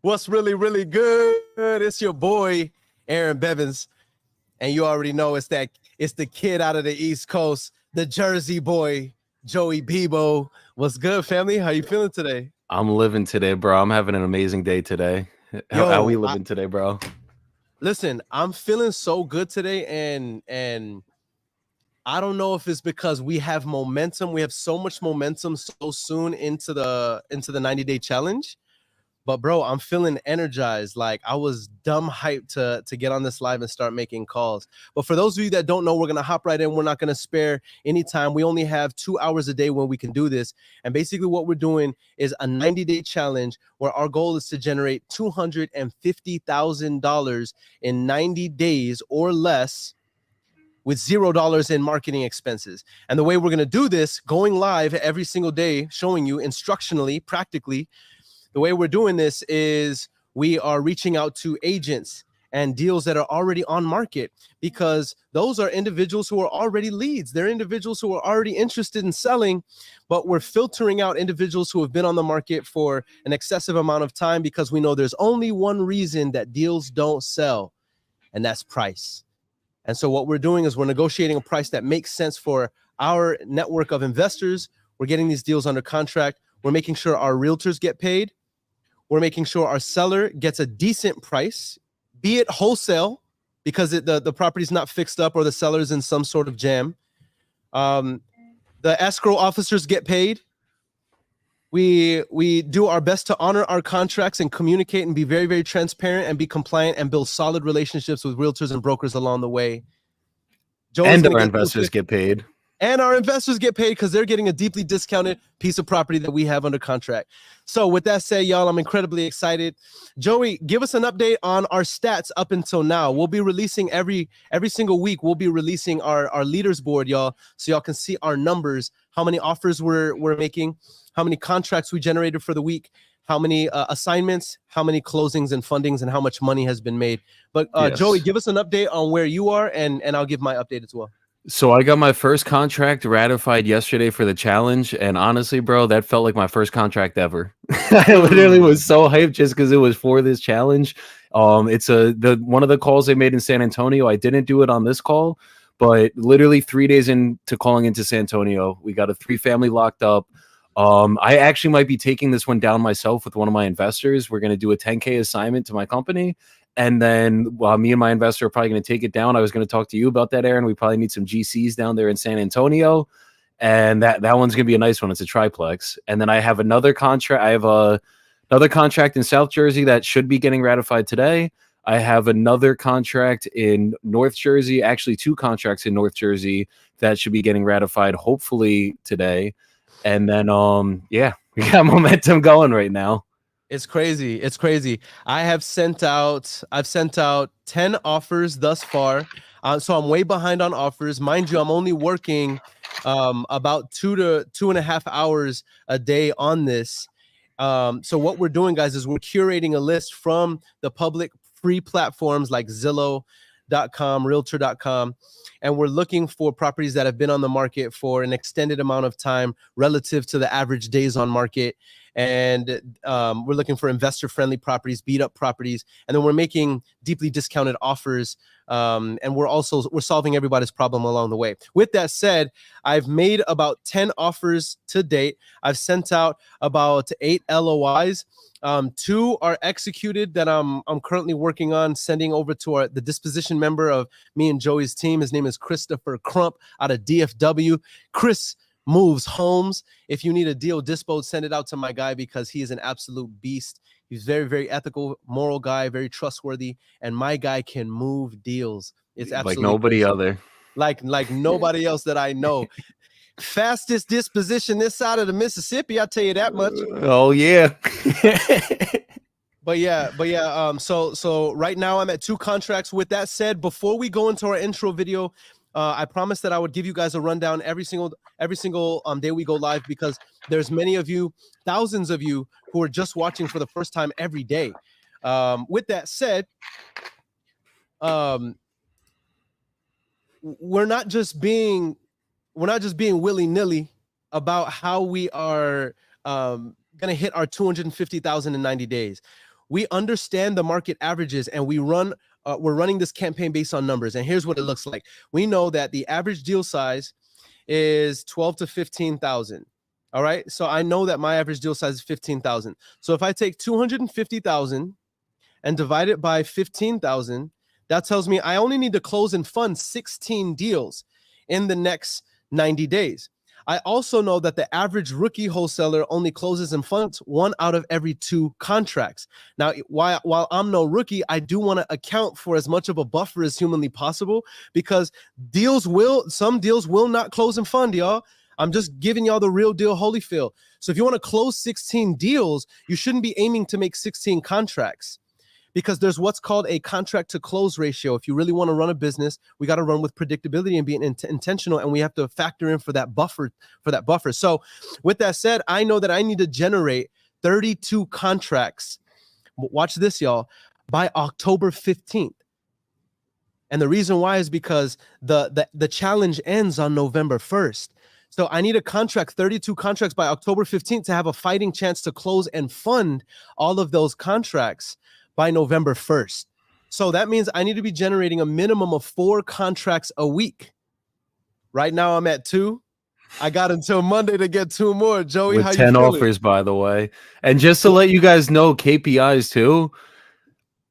What's really, really good? It's your boy, Aaron Bevins. And you already know it's the kid out of the East Coast, the Jersey boy, Joey Bebo. What's good, family? How you feeling today? I'm living today, bro. I'm having an amazing day today. How we living today, bro? Listen, I'm feeling so good today, and I don't know if it's because we have momentum. We have so much momentum so soon into the 90-day challenge. But bro, I'm feeling energized. Like I was dumb hyped to get on this live and start making calls. But for those of you that don't know, we're gonna hop right in. We're not gonna spare any time. We only have 2 hours a day when we can do this. And basically what we're doing is a 90-day challenge where our goal is to generate $250,000 in 90 days or less with $0 in marketing expenses. And the way we're gonna do this, going live every single day, showing you instructionally, practically, the way we're doing this is we are reaching out to agents and deals that are already on market, because those are individuals who are already leads. They're individuals who are already interested in selling, but we're filtering out individuals who have been on the market for an excessive amount of time, because we know there's only one reason that deals don't sell, and that's price. And so what we're doing is we're negotiating a price that makes sense for our network of investors. We're getting these deals under contract. We're making sure our realtors get paid. We're making sure our seller gets a decent price, be it wholesale, because the property's not fixed up or the seller's in some sort of jam. The escrow officers get paid. We do our best to honor our contracts and communicate and be very, very transparent and be compliant and build solid relationships with realtors and brokers along the way. And our investors get paid. And our investors get paid because they're getting a deeply discounted piece of property that we have under contract. So with that said, y'all, I'm incredibly excited. Joey, give us an update on our stats up until now. We'll be releasing every single week. We'll be releasing our leaders board, y'all, so y'all can see our numbers, how many offers we're making, how many contracts we generated for the week, how many assignments, how many closings and fundings, and how much money has been made. But yes. Joey, give us an update on where you are, and I'll give my update as well. So I got my first contract ratified yesterday for the challenge, and honestly, bro, that felt like my first contract ever. I literally was so hyped just because it was for this challenge. It's one of the calls they made in San Antonio. I didn't do it on this call, but literally 3 days into calling into San Antonio, we got a 3-family locked up. I actually might be taking this one down myself with one of my investors. We're going to do a 10K assignment to my company. And then me and my investor are probably going to take it down. I was going to talk to you about that, Aaron. We probably need some GCs down there in San Antonio. And that one's going to be a nice one. It's a triplex. And then I have another contract. I have another contract in South Jersey that should be getting ratified today. I have another contract in North Jersey, actually 2 contracts in North Jersey that should be getting ratified hopefully today. And then, yeah, we got momentum going right now. It's crazy. It's crazy. I've sent out 10 offers thus far. So I'm way behind on offers. Mind you, I'm only working about 2 to 2.5 hours a day on this. So what we're doing, guys, is we're curating a list from the public free platforms like Zillow.com, Realtor.com, and we're looking for properties that have been on the market for an extended amount of time relative to the average days on market. And we're looking for investor-friendly properties, beat-up properties, and then we're making deeply discounted offers. And we're solving everybody's problem along the way. With that said, I've made about 10 offers to date. I've sent out about 8 LOIs. 2 are executed that I'm currently working on sending over to the disposition member of me and Joey's team. His name is Christopher Crump out of DFW. Chris moves homes. If you need a deal dispo, send it out to my guy, because he is an absolute beast. He's very, very ethical, moral guy, very trustworthy, and my guy can move deals. It's absolutely like nobody crazy. other. Like nobody else that I know. Fastest disposition this side of the Mississippi, I'll tell you that much. Oh yeah. But yeah. So right now I'm at 2 contracts. With that said, before we go into our intro video, I promised that I would give you guys a rundown every single day we go live, because there's many of you, thousands of you, who are just watching for the first time every day. With that said, we're not just being willy-nilly about how we are gonna hit our 250,000 in 90 days. we understand the market averages, and we're running this campaign based on numbers. And here's what it looks like. We know that the average deal size is 12 to 15,000. All right. So I know that my average deal size is 15,000. So if I take 250,000 and divide it by 15,000, that tells me I only need to close and fund 16 deals in the next 90 days. I also know that the average rookie wholesaler only closes and funds 1 out of every 2 contracts. Now, while I'm no rookie, I do want to account for as much of a buffer as humanly possible, because some deals will not close and fund, y'all. I'm just giving y'all the real deal, Holyfield. So if you want to close 16 deals, you shouldn't be aiming to make 16 contracts, because there's what's called a contract to close ratio. If you really want to run a business, we got to run with predictability and being intentional, and we have to factor in for that buffer. So with that said, I know that I need to generate 32 contracts. Watch this, y'all, by October 15th. And the reason why is because the challenge ends on November 1st. So I need to contract 32 contracts by October 15th to have a fighting chance to close and fund all of those contracts by November 1st. So that means I need to be generating a minimum of 4 contracts a week. Right now I'm at 2. I got until Monday to get 2 more. Joey, with how 10 you feeling? offers, by the way. And just to let you guys know, KPIs too,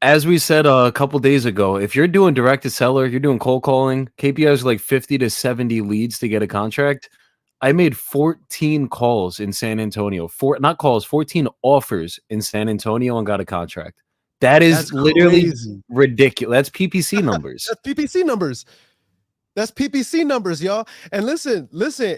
as we said a couple days ago, if you're doing direct to seller, you're doing cold calling, KPIs are like 50 to 70 leads to get a contract. I made 14 calls in San Antonio, 14 offers in San Antonio, and got a contract. That's literally crazy. ridiculous. That's PPC numbers. That's PPC numbers. That's PPC numbers, y'all. And listen,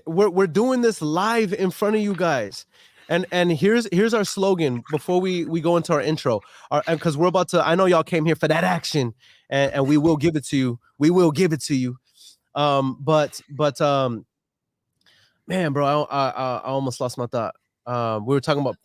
we're doing this live in front of you guys. And here's our slogan before we go into our intro. Because we're about to, I know y'all came here for that action, and we will give it to you. We will give it to you. But man, bro, I almost lost my thought. We were talking about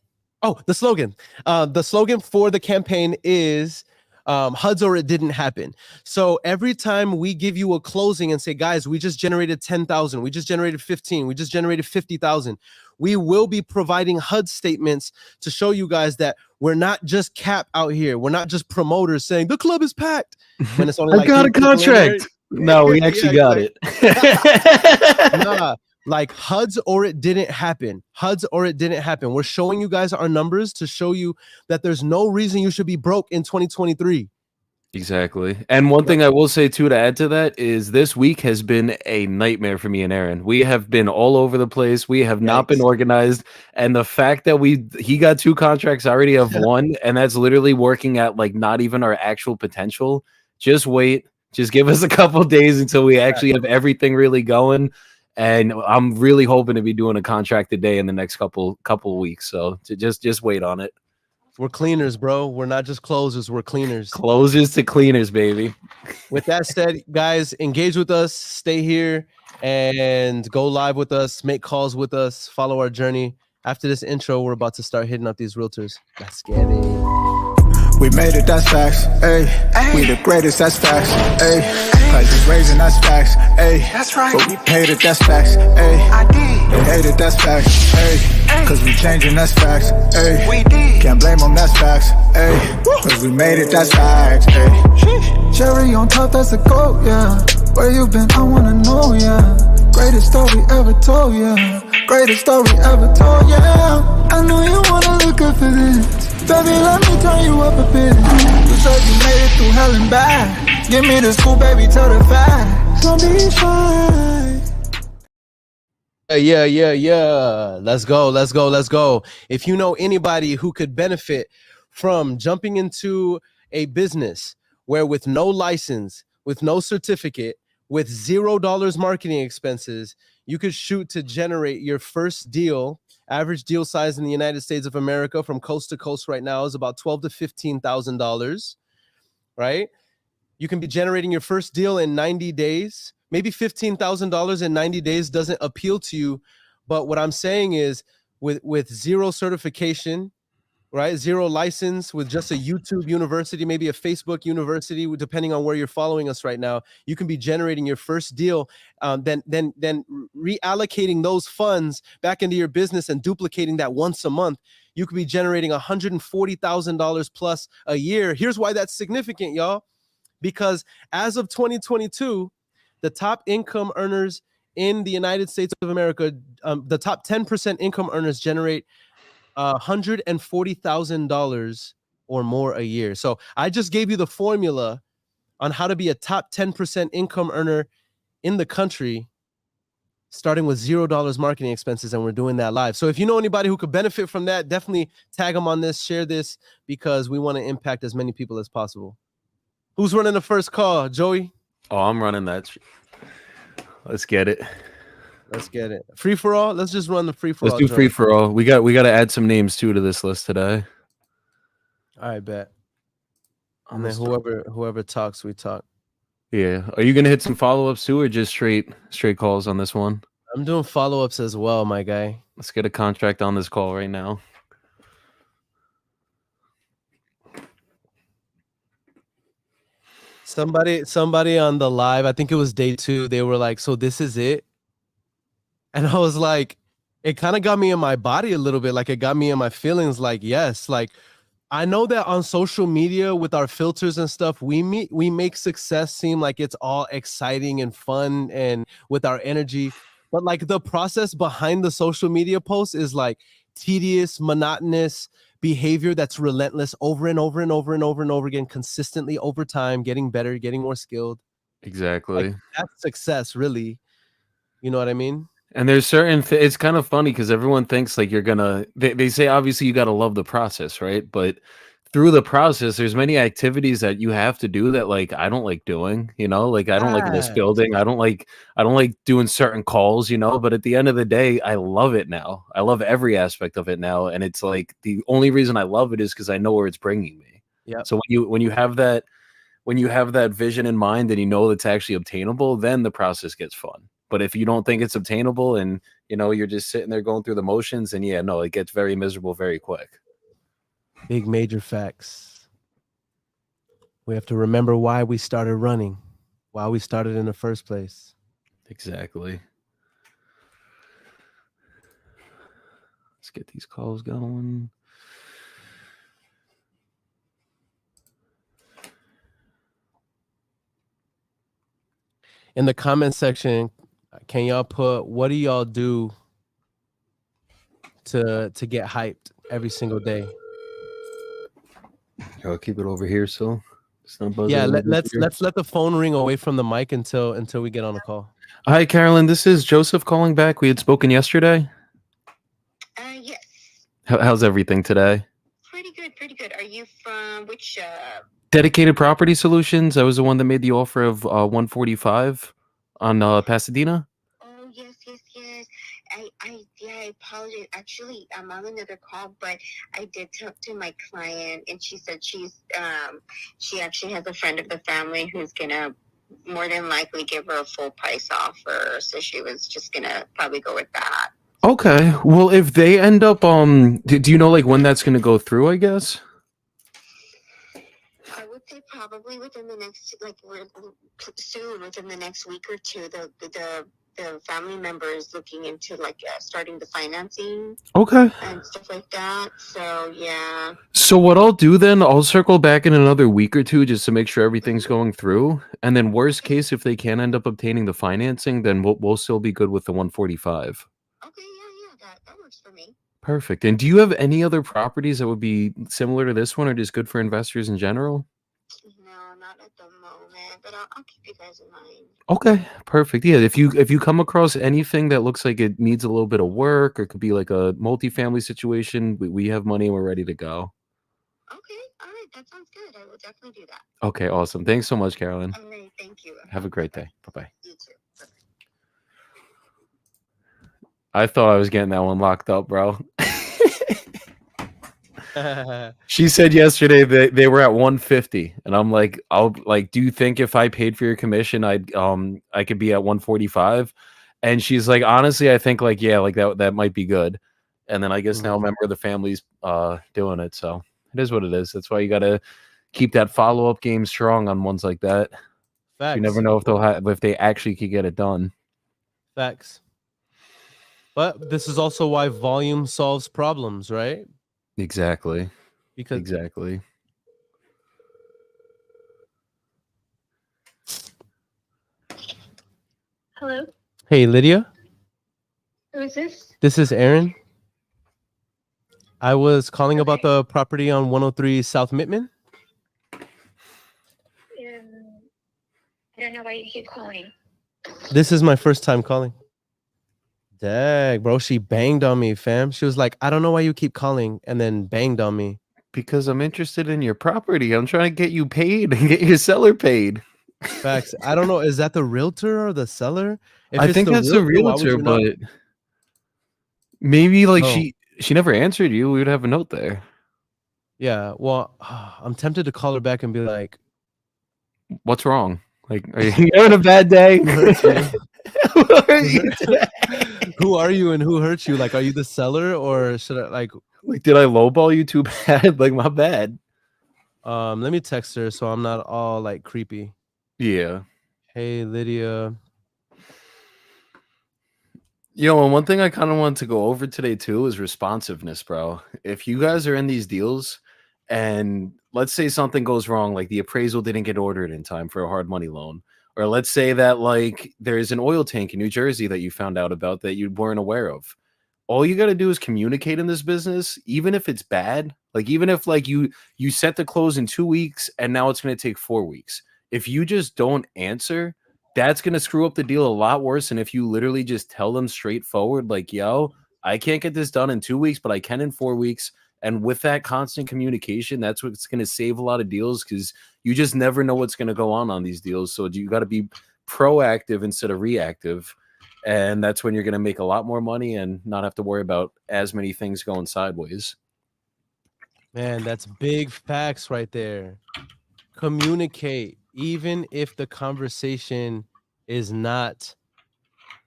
the slogan. The slogan for the campaign is HUDs or it didn't happen. So every time we give you a closing and say, guys, we just generated 10,000, we just generated 15, we just generated 50,000, we will be providing HUD statements to show you guys that we're not just cap out here. We're not just promoters saying the club is packed when it's only I got a contract. No, we actually got it. Nah, like HUDs or it didn't happen. HUDs or it didn't happen. We're showing you guys our numbers to show you that there's no reason you should be broke in 2023. Exactly. And one thing I will say too to add to that is this week has been a nightmare for me and Aaron. We have been all over the place. We have not been organized. And the fact that he got 2 contracts, I already have 1, and that's literally working at like not even our actual potential. Just wait. Just give us a couple days until we actually have everything really going. And I'm really hoping to be doing a contract today in the next couple weeks. So just wait on it. We're cleaners, bro. We're not just closers. We're cleaners. Closers to cleaners, baby. With that said, guys, engage with us. Stay here and go live with us. Make calls with us. Follow our journey. After this intro, we're about to start hitting up these realtors. Let's get it. We made it, that's facts. Ay. We the greatest, that's facts. Ay. Prices raising, that's facts. Ay. That's right. But we paid it, that's facts. Ay. I did. They hate it, that's facts. Ay. Cause we changing, that's facts. Ay. We did. Can't blame them, that's facts. Ay. Cause we made it, that's facts. Ay. Cherry on top, that's a goat, yeah. Where you been, I wanna know, yeah. Greatest story ever told, yeah. Greatest story ever told, yeah. I know you wanna look up for this. Baby, let me turn you up a bit. You said you made it through hell and back. Give me the scoop, baby, tell the facts. Don't be shy. Yeah. Let's go. If you know anybody who could benefit from jumping into a business where with no license, with no certificate, with $0 marketing expenses, you could shoot to generate your first deal. Average deal size in the United States of America from coast to coast right now is about $12,000 to $15,000, right? You can be generating your first deal in 90 days. Maybe $15,000 in 90 days doesn't appeal to you, but what I'm saying is with 0 certification, right? 0 license, with just a YouTube university, maybe a Facebook university, depending on where you're following us right now, you can be generating your first deal, then reallocating those funds back into your business and duplicating that once a month. you could be generating $140,000 plus a year. Here's why that's significant, y'all. Because as of 2022, the top income earners in the United States of America, the top 10% income earners generate $140,000 or more a year. So I just gave you the formula on how to be a top 10% income earner in the country, starting with $0 marketing expenses, and we're doing that live. So if you know anybody who could benefit from that, definitely tag them on this, share this, because we want to impact as many people as possible. Who's running the first call, Joey? Oh, I'm running that. Let's get it. Let's get it. Free for all. Let's just run the free for all. Let's do free for all. We got to add some names too to this list today. All right, bet. And then whoever talks, we talk. Yeah. Are you gonna hit some follow-ups too, or just straight calls on this one? I'm doing follow-ups as well, my guy. Let's get a contract on this call right now. Somebody on the live, I think it was day 2, they were like, so this is it? And I was like, it kind of got me in my body a little bit. Like, it got me in my feelings. Like, yes, like, I know that on social media with our filters and stuff, we make success seem like it's all exciting and fun and with our energy. But like the process behind the social media posts is like tedious, monotonous behavior that's relentless over and over and over and over and over again, consistently over time, getting better, getting more skilled. Exactly. Like, that's success, really. You know what I mean? And there's certain it's kind of funny because everyone thinks like you're gonna they say obviously you got to love the process, right? But through the process there's many activities that you have to do that like I don't like doing, you know, like I don't like list building, I don't like doing certain calls, you know, but at the end of the day I love it now. I love every aspect of it now, and it's like the only reason I love it is because I know where it's bringing me. Yeah. So when you have that vision in mind and you know it's actually obtainable, then the process gets fun. But if you don't think it's obtainable and, you know, you're just sitting there going through the motions, and it gets very miserable very quick. Big major facts. We have to remember why we started running, why we started in the first place. Exactly. Let's get these calls going. In the comment section, can y'all put, what do y'all do to get hyped every single day? I'll keep it over here, so it's not buzzing. Yeah, let's let the phone ring away from the mic until we get on the call. Hi, Carolyn. This is Joseph calling back. We had spoken yesterday. Yes. How's everything today? Pretty good. Are you from which? Dedicated Property Solutions. I was the one that made the offer of 145 on Pasadena. Oh yes. I apologize. Actually, I'm on another call, but I did talk to my client, and she said she actually has a friend of the family who's gonna more than likely give her a full price offer. So she was just gonna probably go with that. Okay. Well, if they end up, do you know like when that's gonna go through? I guess. I would say probably within the next, within the next week or two. The family member is looking into starting the financing. Okay. And stuff like that. So yeah. So what I'll do then, I'll circle back in another week or two just to make sure everything's going through. And then worst case, if they can end up obtaining the financing, then we'll still be good with the 145. Okay, yeah, that works for me. Perfect. And do you have any other properties that would be similar to this one, or just good for investors in general? No, not at the moment, but I'll keep you guys in mind. Okay, perfect. Yeah, if you come across anything that looks like it needs a little bit of work, or it could be like a multifamily situation, we have money and we're ready to go. Okay, all right, that sounds good. I will definitely do that. Okay, awesome. Thanks so much, Carolyn. All right, thank you. Have a great day. Bye-bye. You too. Bye-bye. I thought I was getting that one locked up, bro. She said yesterday that they were at 150, and I'm like, do you think if I paid for your commission, I could be at 145? And she's like, honestly, I think that might be good. And then I guess now a member of the family's doing it, so it is what it is. That's why you got to keep that follow-up game strong on ones like that. Facts. You never know if they actually could get it done. Facts. But this is also why volume solves problems, right? Exactly. Because Exactly. Hello, hey, Lydia, who is this? this is Aaron. I was calling about Okay. the property on 103 South Mittman. I don't know why you keep calling. This is my first time calling. Dang, bro, she banged on me, fam. She was like, I don't know why you keep calling, and then banged on me. Because I'm interested in your property. I'm trying to get you paid and get your seller paid. Facts. I don't know. Is that the realtor or the seller? If I it's think the that's the realtor, why would realtor, you not? but maybe like No. she never answered you. We would have a note there. Yeah. Well, I'm tempted to call her back and be like, What's wrong? Like, are you having a bad day? who hurt you? Who are you today? Who are you and who hurt you? Like, are you the seller or should I like? Like, did I lowball you too bad? Like, my bad. Let me text her so I'm not all like creepy. Yeah. Hey, Lydia. You know, and one thing I kind of want to go over today too is responsiveness, bro. If you guys are in these deals and let's say something goes wrong, like the appraisal didn't get ordered in time for a hard money loan, or let's say that like there's an oil tank in New Jersey that you found out about that you weren't aware of. All you got to do is communicate in this business, even if it's bad. Like even if like you set the close in 2 weeks and now it's going to take 4 weeks. If you just don't answer, that's going to screw up the deal a lot worse than if you literally just tell them straightforward, like, yo, I can't get this done in 2 weeks, but I can in 4 weeks. And with that constant communication, that's what's going to save a lot of deals because you just never know what's going to go on these deals. So you got to be proactive instead of reactive. And that's when you're going to make a lot more money and not have to worry about as many things going sideways. Man, that's big facts right there. Communicate, even if the conversation is not,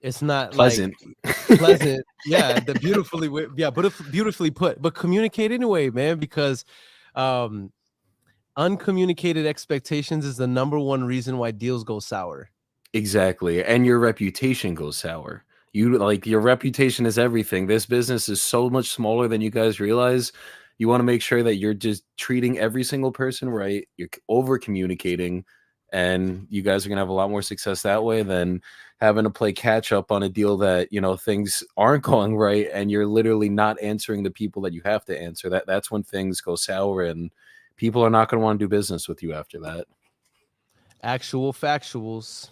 it's not Pleasant. like pleasant. Yeah, the beautifully, yeah, but if beautifully put. But communicate anyway, man, because uncommunicated expectations is the number one reason why deals go sour. Exactly. And your reputation goes sour. You like your reputation is everything. This business is so much smaller than you guys realize. You want to make sure that you're just treating every single person right. You're over communicating, and you guys are gonna have a lot more success that way than having to play catch up on a deal that you know things aren't going right, and you're literally not answering the people that you have to answer. That's when things go sour, and people are not going to want to do business with you after that. Actual factuals.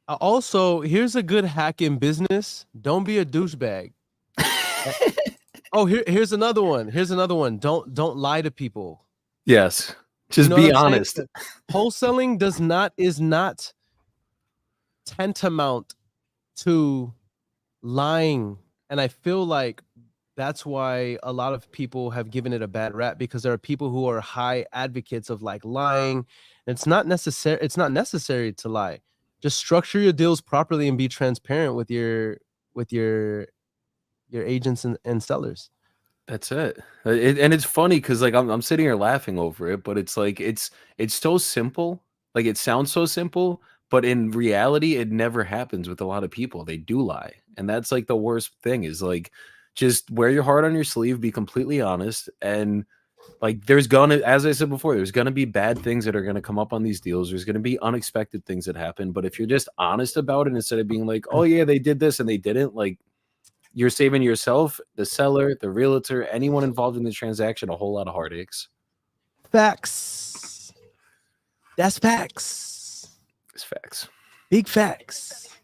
Also, here's a good hack in business. Don't be a douchebag. Oh, here's another one. Here's another one. Don't lie to people. Yes. You Just know be what I'm saying? honest. Wholesaling is not tantamount to lying. And I feel like that's why a lot of people have given it a bad rap, because there are people who are high advocates of like lying. It's not necessary to lie. Just structure your deals properly and be transparent with your agents and sellers. That's it. And it's funny because like I'm sitting here laughing over it, but it's like it's so simple. Like it sounds so simple, but in reality, it never happens with a lot of people. They do lie, and that's like the worst thing. Is like just wear your heart on your sleeve, be completely honest, and like there's gonna, as I said before, there's gonna be bad things that are gonna come up on these deals. There's gonna be unexpected things that happen. But if you're just honest about it instead of being like, oh yeah, they did this and they didn't, like you're saving yourself, the seller, the realtor, anyone involved in the transaction, a whole lot of heartaches. Facts. That's facts. It's facts. Big facts.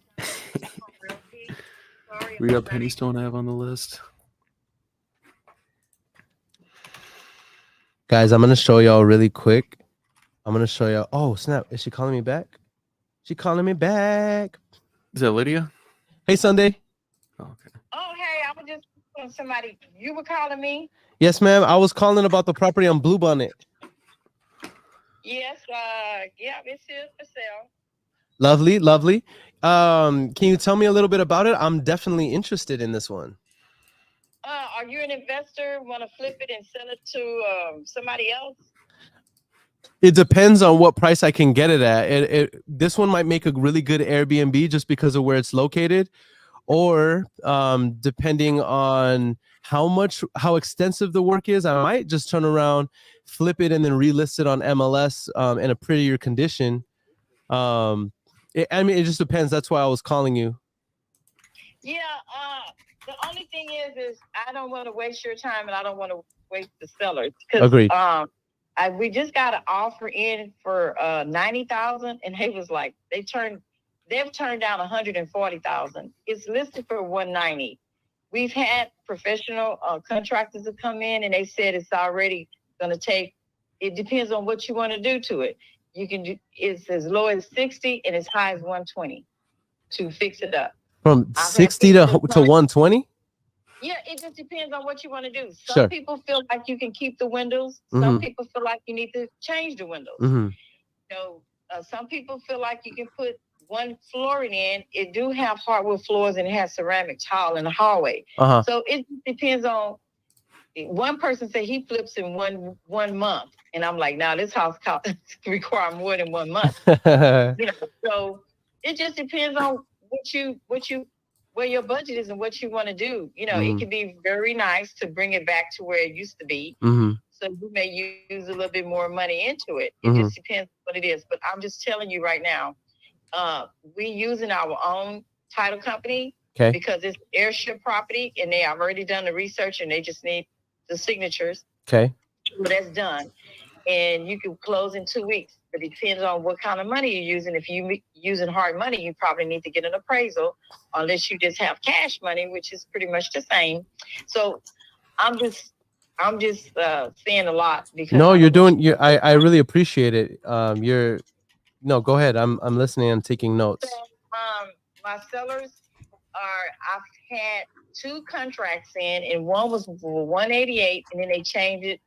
We got Penny Stone Ave on the list. Guys, I'm gonna show y'all really quick. I'm gonna show y'all. Oh snap! Is she calling me back? She calling me back. Is that Lydia? Hey, Sunday. Oh, okay. Oh, hey, I was just somebody. You were calling me? Yes, ma'am. I was calling about the property on Bluebonnet. Yes. Yeah, it's here for sale. Lovely, lovely. Can you tell me a little bit about it? I'm definitely interested in this one. Are you an investor? Want to flip it and sell it to somebody else? It depends on what price I can get it at. This one might make a really good Airbnb just because of where it's located, or depending on how extensive the work is, I might just turn around, flip it, and then relist it on MLS in a prettier condition. I mean, it just depends. That's why I was calling you. Yeah. The only thing is I don't want to waste your time, and I don't want to waste the sellers, because Agreed. we just got an offer in for 90,000, and they was like they've turned down 140,000. It's listed for 190. We've had professional contractors that come in, and they said it's already going to take. It depends on what you want to do to it. You can do it's as low as 60 and as high as 120 to fix it up. From 60 to 120? Yeah, it just depends on what you want to do. Some Sure. people feel like you can keep the windows. Mhm. Some people feel like you need to change the windows. Mhm. Some people feel like you can put one flooring in. It do have hardwood floors, and it has ceramic tile in the hallway. Uh-huh. So it depends on. One person said he flips in one month, and I'm like, now this house require more than 1 month. So it just depends on where your budget is and what you want to do. It can be very nice to bring it back to where it used to be. Mm-hmm. So you may use a little bit more money into it. It just depends what it is. But I'm just telling you right now, we using our own title company because it's airship property, and they have already done the research, and they just need the signatures. Okay. So that's done. And you can close in 2 weeks. But it depends on what kind of money you're using. If you're using hard money, you probably need to get an appraisal, unless you just have cash money, which is pretty much the same. So I'm just saying a lot because no, you're doing. I really appreciate it. No, go ahead. I'm listening. I'm taking notes. So, my sellers I've had 2 contracts in, and one was for 188, and then they changed it,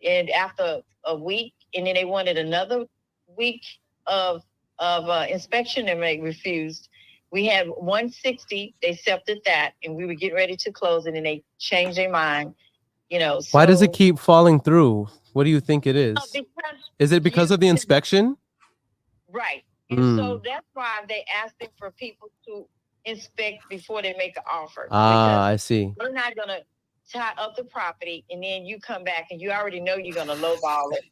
and after a week, and then they wanted another week of inspection, and they refused. We had 160. They accepted that, and we were getting ready to close, and then they changed their mind. Why does it keep falling through? What do you think it is? Is it because of the inspection? Right. And so that's why they asking for people to inspect before they make an offer. I see. They're not going to tie up the property, and then you come back and you already know you're going to lowball it.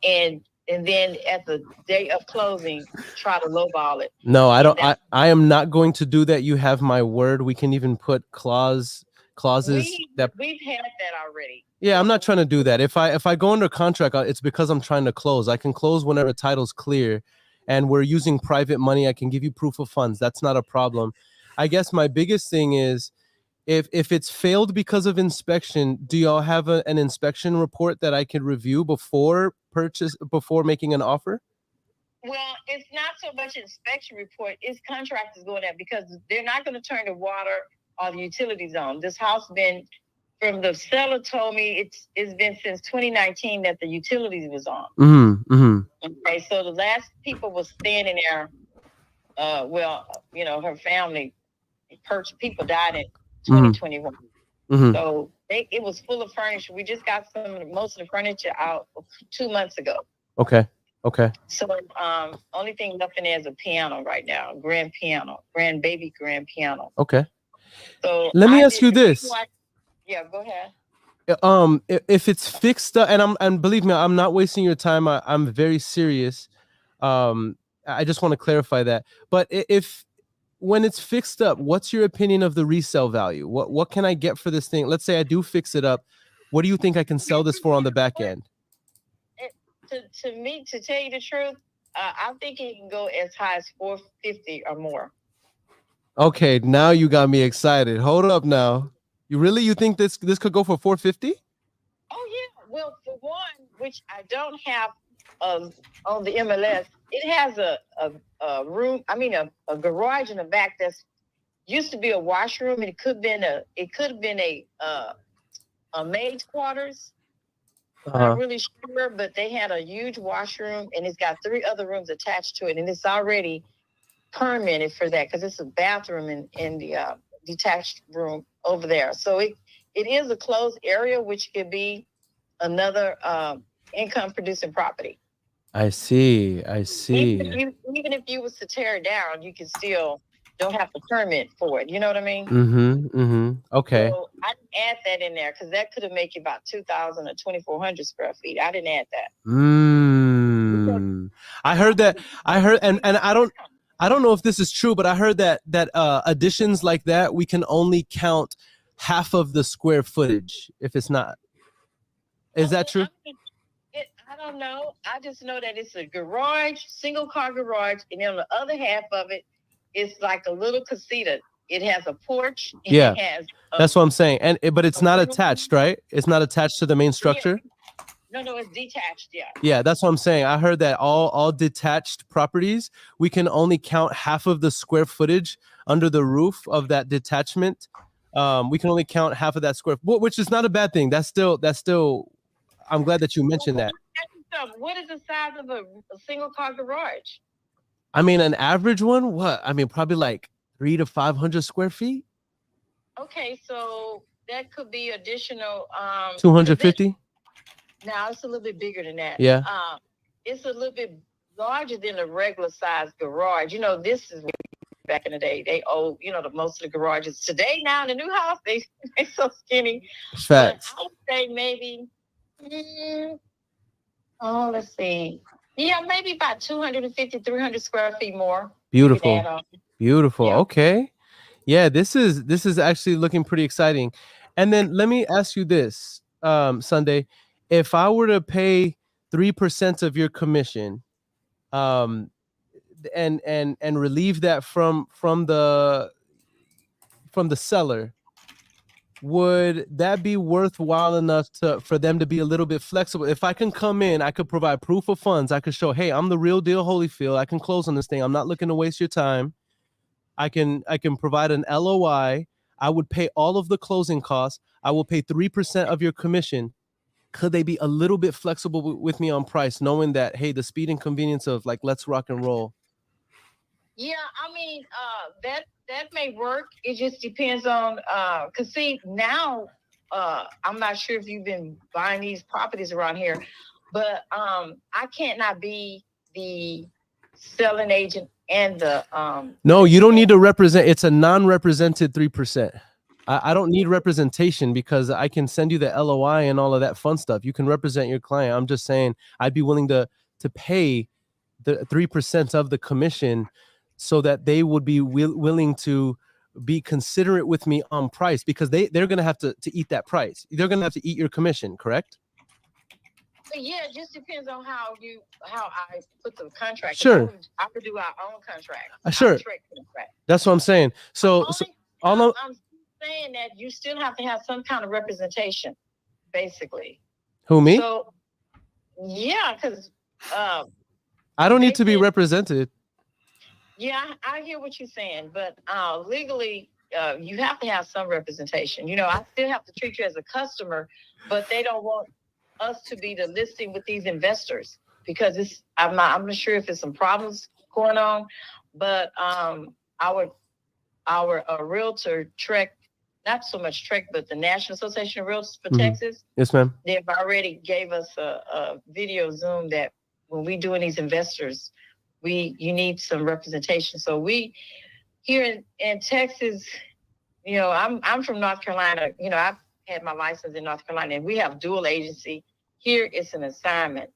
And then at the day of closing, try to lowball it. No, I don't. I am not going to do that. You have my word. We can even put clauses that we've had that already. Yeah, I'm not trying to do that. If I go under contract, it's because I'm trying to close. I can close whenever title's clear, and we're using private money. I can give you proof of funds. That's not a problem. I guess my biggest thing is if it's failed because of inspection, do y'all have an inspection report that I can review before making an offer? Well, it's not so much inspection report. It's contractors going at, because they're not going to turn the water or the utilities on. This house been, from the seller told me it's been since 2019 that the utilities was on. Mm-hmm. Mm-hmm. Okay, so the last people was standing there. Her family, people died in 2021. Mm-hmm. So it was full of furniture. We just got most of the furniture out 2 months ago. Okay. So only thing left in there is a piano right now, grand piano. Okay. So let me ask you this. Yeah, go ahead. If it's fixed up, and believe me, I'm not wasting your time. I'm very serious. I just want to clarify that. But when it's fixed up, what's your opinion of the resale value? What can I get for this thing? Let's say I do fix it up. What do you think I can sell this for on the back end? To me, to tell you the truth, I think it can go as high as $450 or more. Okay, now you got me excited. Hold up now. You think this could go for $450? Oh yeah. Well, for one, which I don't have on the MLS, it has a room. I mean, a garage in the back that's used to be a washroom, and it could have been a maid's quarters. Not really sure, but they had a huge washroom, and it's got 3 other rooms attached to it, and it's already permitted for that because it's a bathroom in the detached room over there. So it is a closed area, which could be another income producing property. I see. Even if you was to tear it down, you can still don't have to permit for it. You know what I mean? Okay. So I didn't add that in there because that could have made you about 2,000 or 2,400 square feet. I didn't add that. I heard that. I heard, and I don't know if this is true, but I heard that additions like that, we can only count half of the square footage if it's not. Is that true? I don't know. I just know that it's a garage, single car garage, and then on the other half of it, it's like a little casita. It has a porch. And Yeah, it has that's what I'm saying. But it's not attached, right? It's not attached to the main structure. No, it's detached. Yeah. Yeah, that's what I'm saying. I heard that all detached properties, we can only count half of the square footage under the roof of that detachment. We can only count half of that square, which is not a bad thing. That's still. I'm glad that you mentioned that. What is the size of a single car garage? I mean, an average one. What? I mean, probably like 300 to 500 square feet. Okay, so that could be additional. 250. Now it's a little bit bigger than that. Yeah. It's a little bit larger than a regular size garage. You know, this is back in the day. They owe, most of the garages today. Now in the new house, they so skinny. Facts. I would say maybe. Let's see. Yeah, maybe about 250, 300 square feet more. Beautiful. Beautiful. Yeah. Okay. Yeah, this is actually looking pretty exciting. And then let me ask you this, Sunday, if I were to pay 3% of your commission, and relieve that from the seller, would that be worthwhile enough for them to be a little bit flexible? If I can come in, I could provide proof of funds. I could show, hey, I'm the real deal Holyfield. I can close on this thing. I'm not looking to waste your time. I can provide an LOI. I would pay all of the closing costs. I will pay 3% of your commission. Could they be a little bit flexible with me on price, knowing that, hey, the speed and convenience of like, let's rock and roll? Yeah, I mean, that may work. It just depends on, cause see now, I'm not sure if you've been buying these properties around here, but I can't not be the selling agent and the No, you don't need to represent. It's a non-represented 3%. I don't need representation because I can send you the LOI and all of that fun stuff. You can represent your client. I'm just saying I'd be willing to pay the 3% of the commission so that they would be willing to be considerate with me on price, because they're going to have to eat that price. They're going to have to eat your commission, correct? Yeah, it just depends on how I put the contract. Sure. I could do our own contract. Sure. That's what I'm saying. So I'm saying that you still have to have some kind of representation, basically. Who, me? So, yeah, because I don't need to be represented. Yeah, I hear what you're saying, but legally, you have to have some representation. I still have to treat you as a customer, but they don't want us to be the listing with these investors because I'm not sure if there's some problems going on, but our realtor Trek, not so much Trek, but the National Association of Realtors for Texas. Yes, ma'am. They've already gave us a video Zoom that when we doing these investors, you need some representation. So we here in Texas, I'm from North Carolina. I've had my license in North Carolina, and we have dual agency. Here it's an assignment.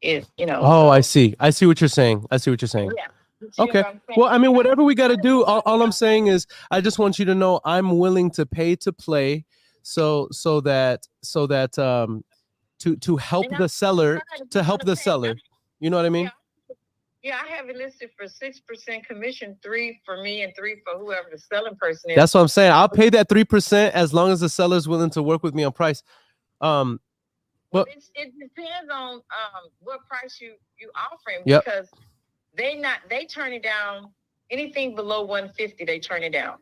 Oh, so, I see what you're saying. Yeah. Okay. Well, I mean, whatever we got to do, all I'm saying is I just want you to know I'm willing to pay to play so that to help the seller, You know what I mean? Yeah, I have it listed for 6% commission, 3 for me and 3 for whoever the selling person is. That's what I'm saying. I'll pay that 3% as long as the seller's willing to work with me on price. But it depends on what price you offering, yep. Because they turn it down. Anything below 150, they turn it down.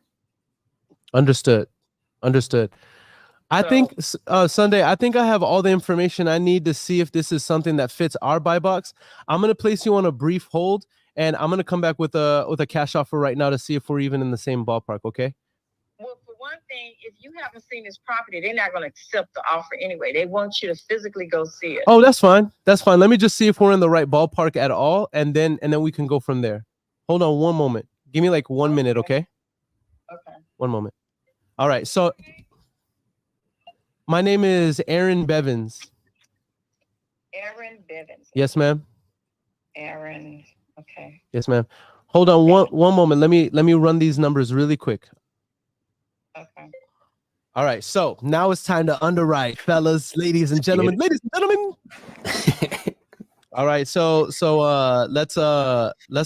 Understood. I think Sunday, I think I have all the information I need to see if this is something that fits our buy box. I'm going to place you on a brief hold, and I'm going to come back with a cash offer right now to see if we're even in the same ballpark. Okay. Well, for one thing, if you haven't seen this property, they're not going to accept the offer anyway. They want you to physically go see it. Oh, that's fine. Let me just see if we're in the right ballpark at all, and then we can go from there. Hold on one moment. Give me like 1 minute, okay? Okay. 1 moment. All right. So my name is Aaron Bevins. Aaron Bevins. Yes, ma'am. Aaron. Okay. Yes, ma'am. Hold on one moment. Let me run these numbers really quick. Okay. All right. So now it's time to underwrite, fellas, ladies and gentlemen. Ladies and gentlemen. All right. So let's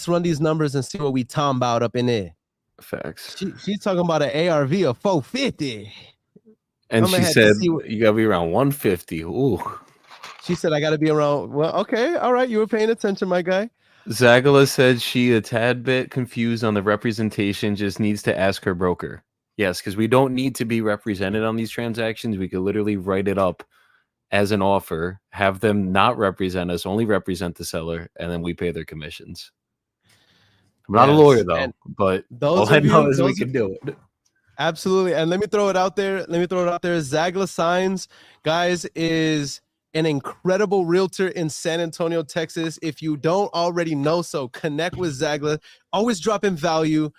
run these numbers and see what we talking about up in there. Facts. She's talking about an ARV of 450. And I'm she gonna have to said see what- you gotta be around 150. Ooh. She said I gotta be around. Well, okay, all right. You were paying attention, my guy. Zagala said she a tad bit confused on the representation, just needs to ask her broker. Yes, because we don't need to be represented on these transactions. We could literally write it up as an offer, have them not represent us, only represent the seller, and then we pay their commissions. I'm not a lawyer though, and but those all I of know you, is we those can do it. absolutely. And let me throw it out there. Zagla Signs, guys, is an incredible realtor in San Antonio, Texas. If you don't already know so, connect with Zagla. Always dropping value,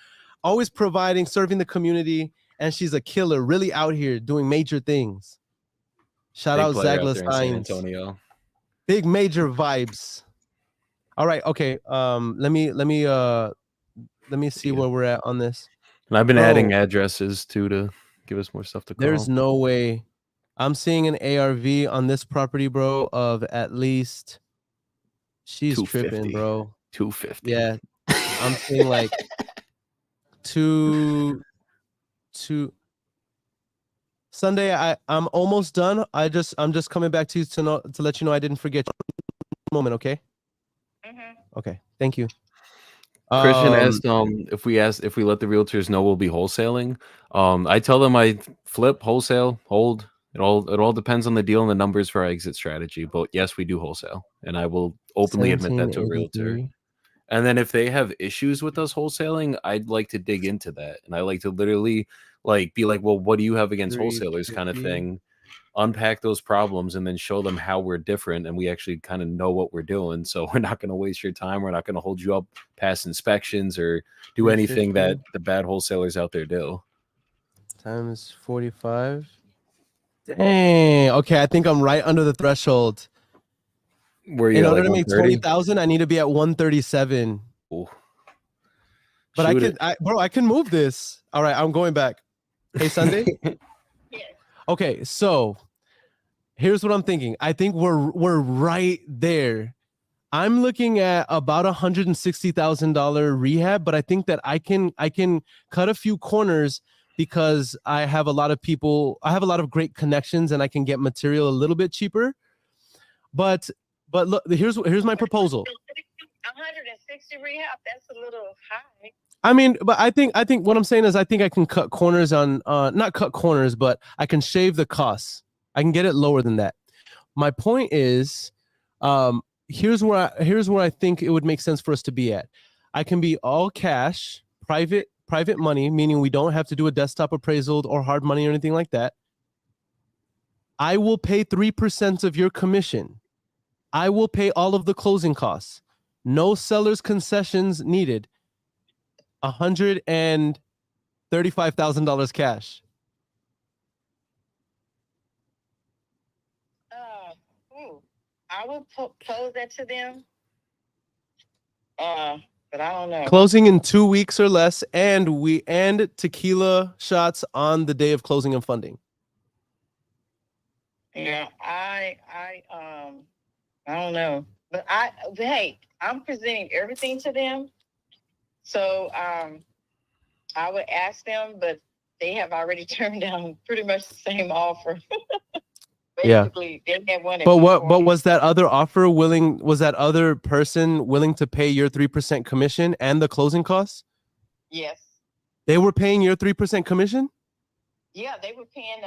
always providing, serving the community, and she's a killer, really out here doing major things. Shout Big out player out Zagla there in San Signs. Antonio. Big major vibes. All right, okay. Let me see where we're at on this. And I've been Bro, adding addresses too to give us more stuff to call. There's no way. I'm seeing an ARV on this property, bro, of at least she's tripping, bro. 250. Yeah. I'm seeing like two Sunday. I'm almost done. I'm just coming back to you to let you know I didn't forget you. Moment, okay? Okay. Thank you. Christian asked if we let the realtors know we'll be wholesaling. I tell them I flip, wholesale, hold. It all depends on the deal and the numbers for our exit strategy. But yes, we do wholesale, and I will openly admit that to a realtor. And then if they have issues with us wholesaling, I'd like to dig into that, and I like to literally be like, well, what do you have against wholesalers, kind of thing. Unpack those problems and then show them how we're different and we actually kind of know what we're doing. So we're not going to waste your time. We're not going to hold you up past inspections or do anything that the bad wholesalers out there do. Times 45. Dang. Okay, I think I'm right under the threshold. Where you in at, order like to make 20,000, I need to be at 137. Ooh. But I can move this. All right, I'm going back. Hey, Sunday. Okay, so here's what I'm thinking. I think we're right there. I'm looking at about $160,000 rehab, but I think that I can cut a few corners because I have a lot of people. I have a lot of great connections, and I can get material a little bit cheaper. But look, here's my proposal. 160 rehab. That's a little high. I mean, but I think what I'm saying is I think I can cut corners on not cut corners, but I can shave the costs. I can get it lower than that. My point is, here's where I think it would make sense for us to be at. I can be all cash, private money, meaning we don't have to do a desktop appraisal or hard money or anything like that. I will pay 3% of your commission. I will pay all of the closing costs. No seller's concessions needed. $135,000 cash. I will pose that to them. But I don't know. Closing in 2 weeks or less, and tequila shots on the day of closing and funding. Yeah, I don't know, but hey, I'm presenting everything to them. So I would ask them, but they have already turned down pretty much the same offer. Basically, they had one. But was that other offer willing? Was that other person willing to pay your 3% commission and the closing costs? Yes. They were paying your 3% commission? Yeah, they were paying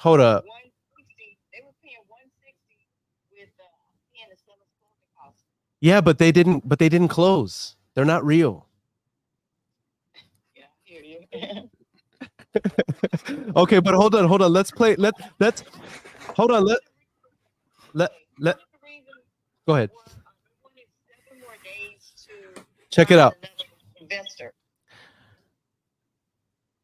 Hold up. 160. They were paying 160 with paying the seller's closing costs. Yeah, but they didn't close. They're not real. Yeah, I hear you. Okay, but hold on. Let's hold on. Let go ahead. We wanted 7 more days to Check it out. Investor.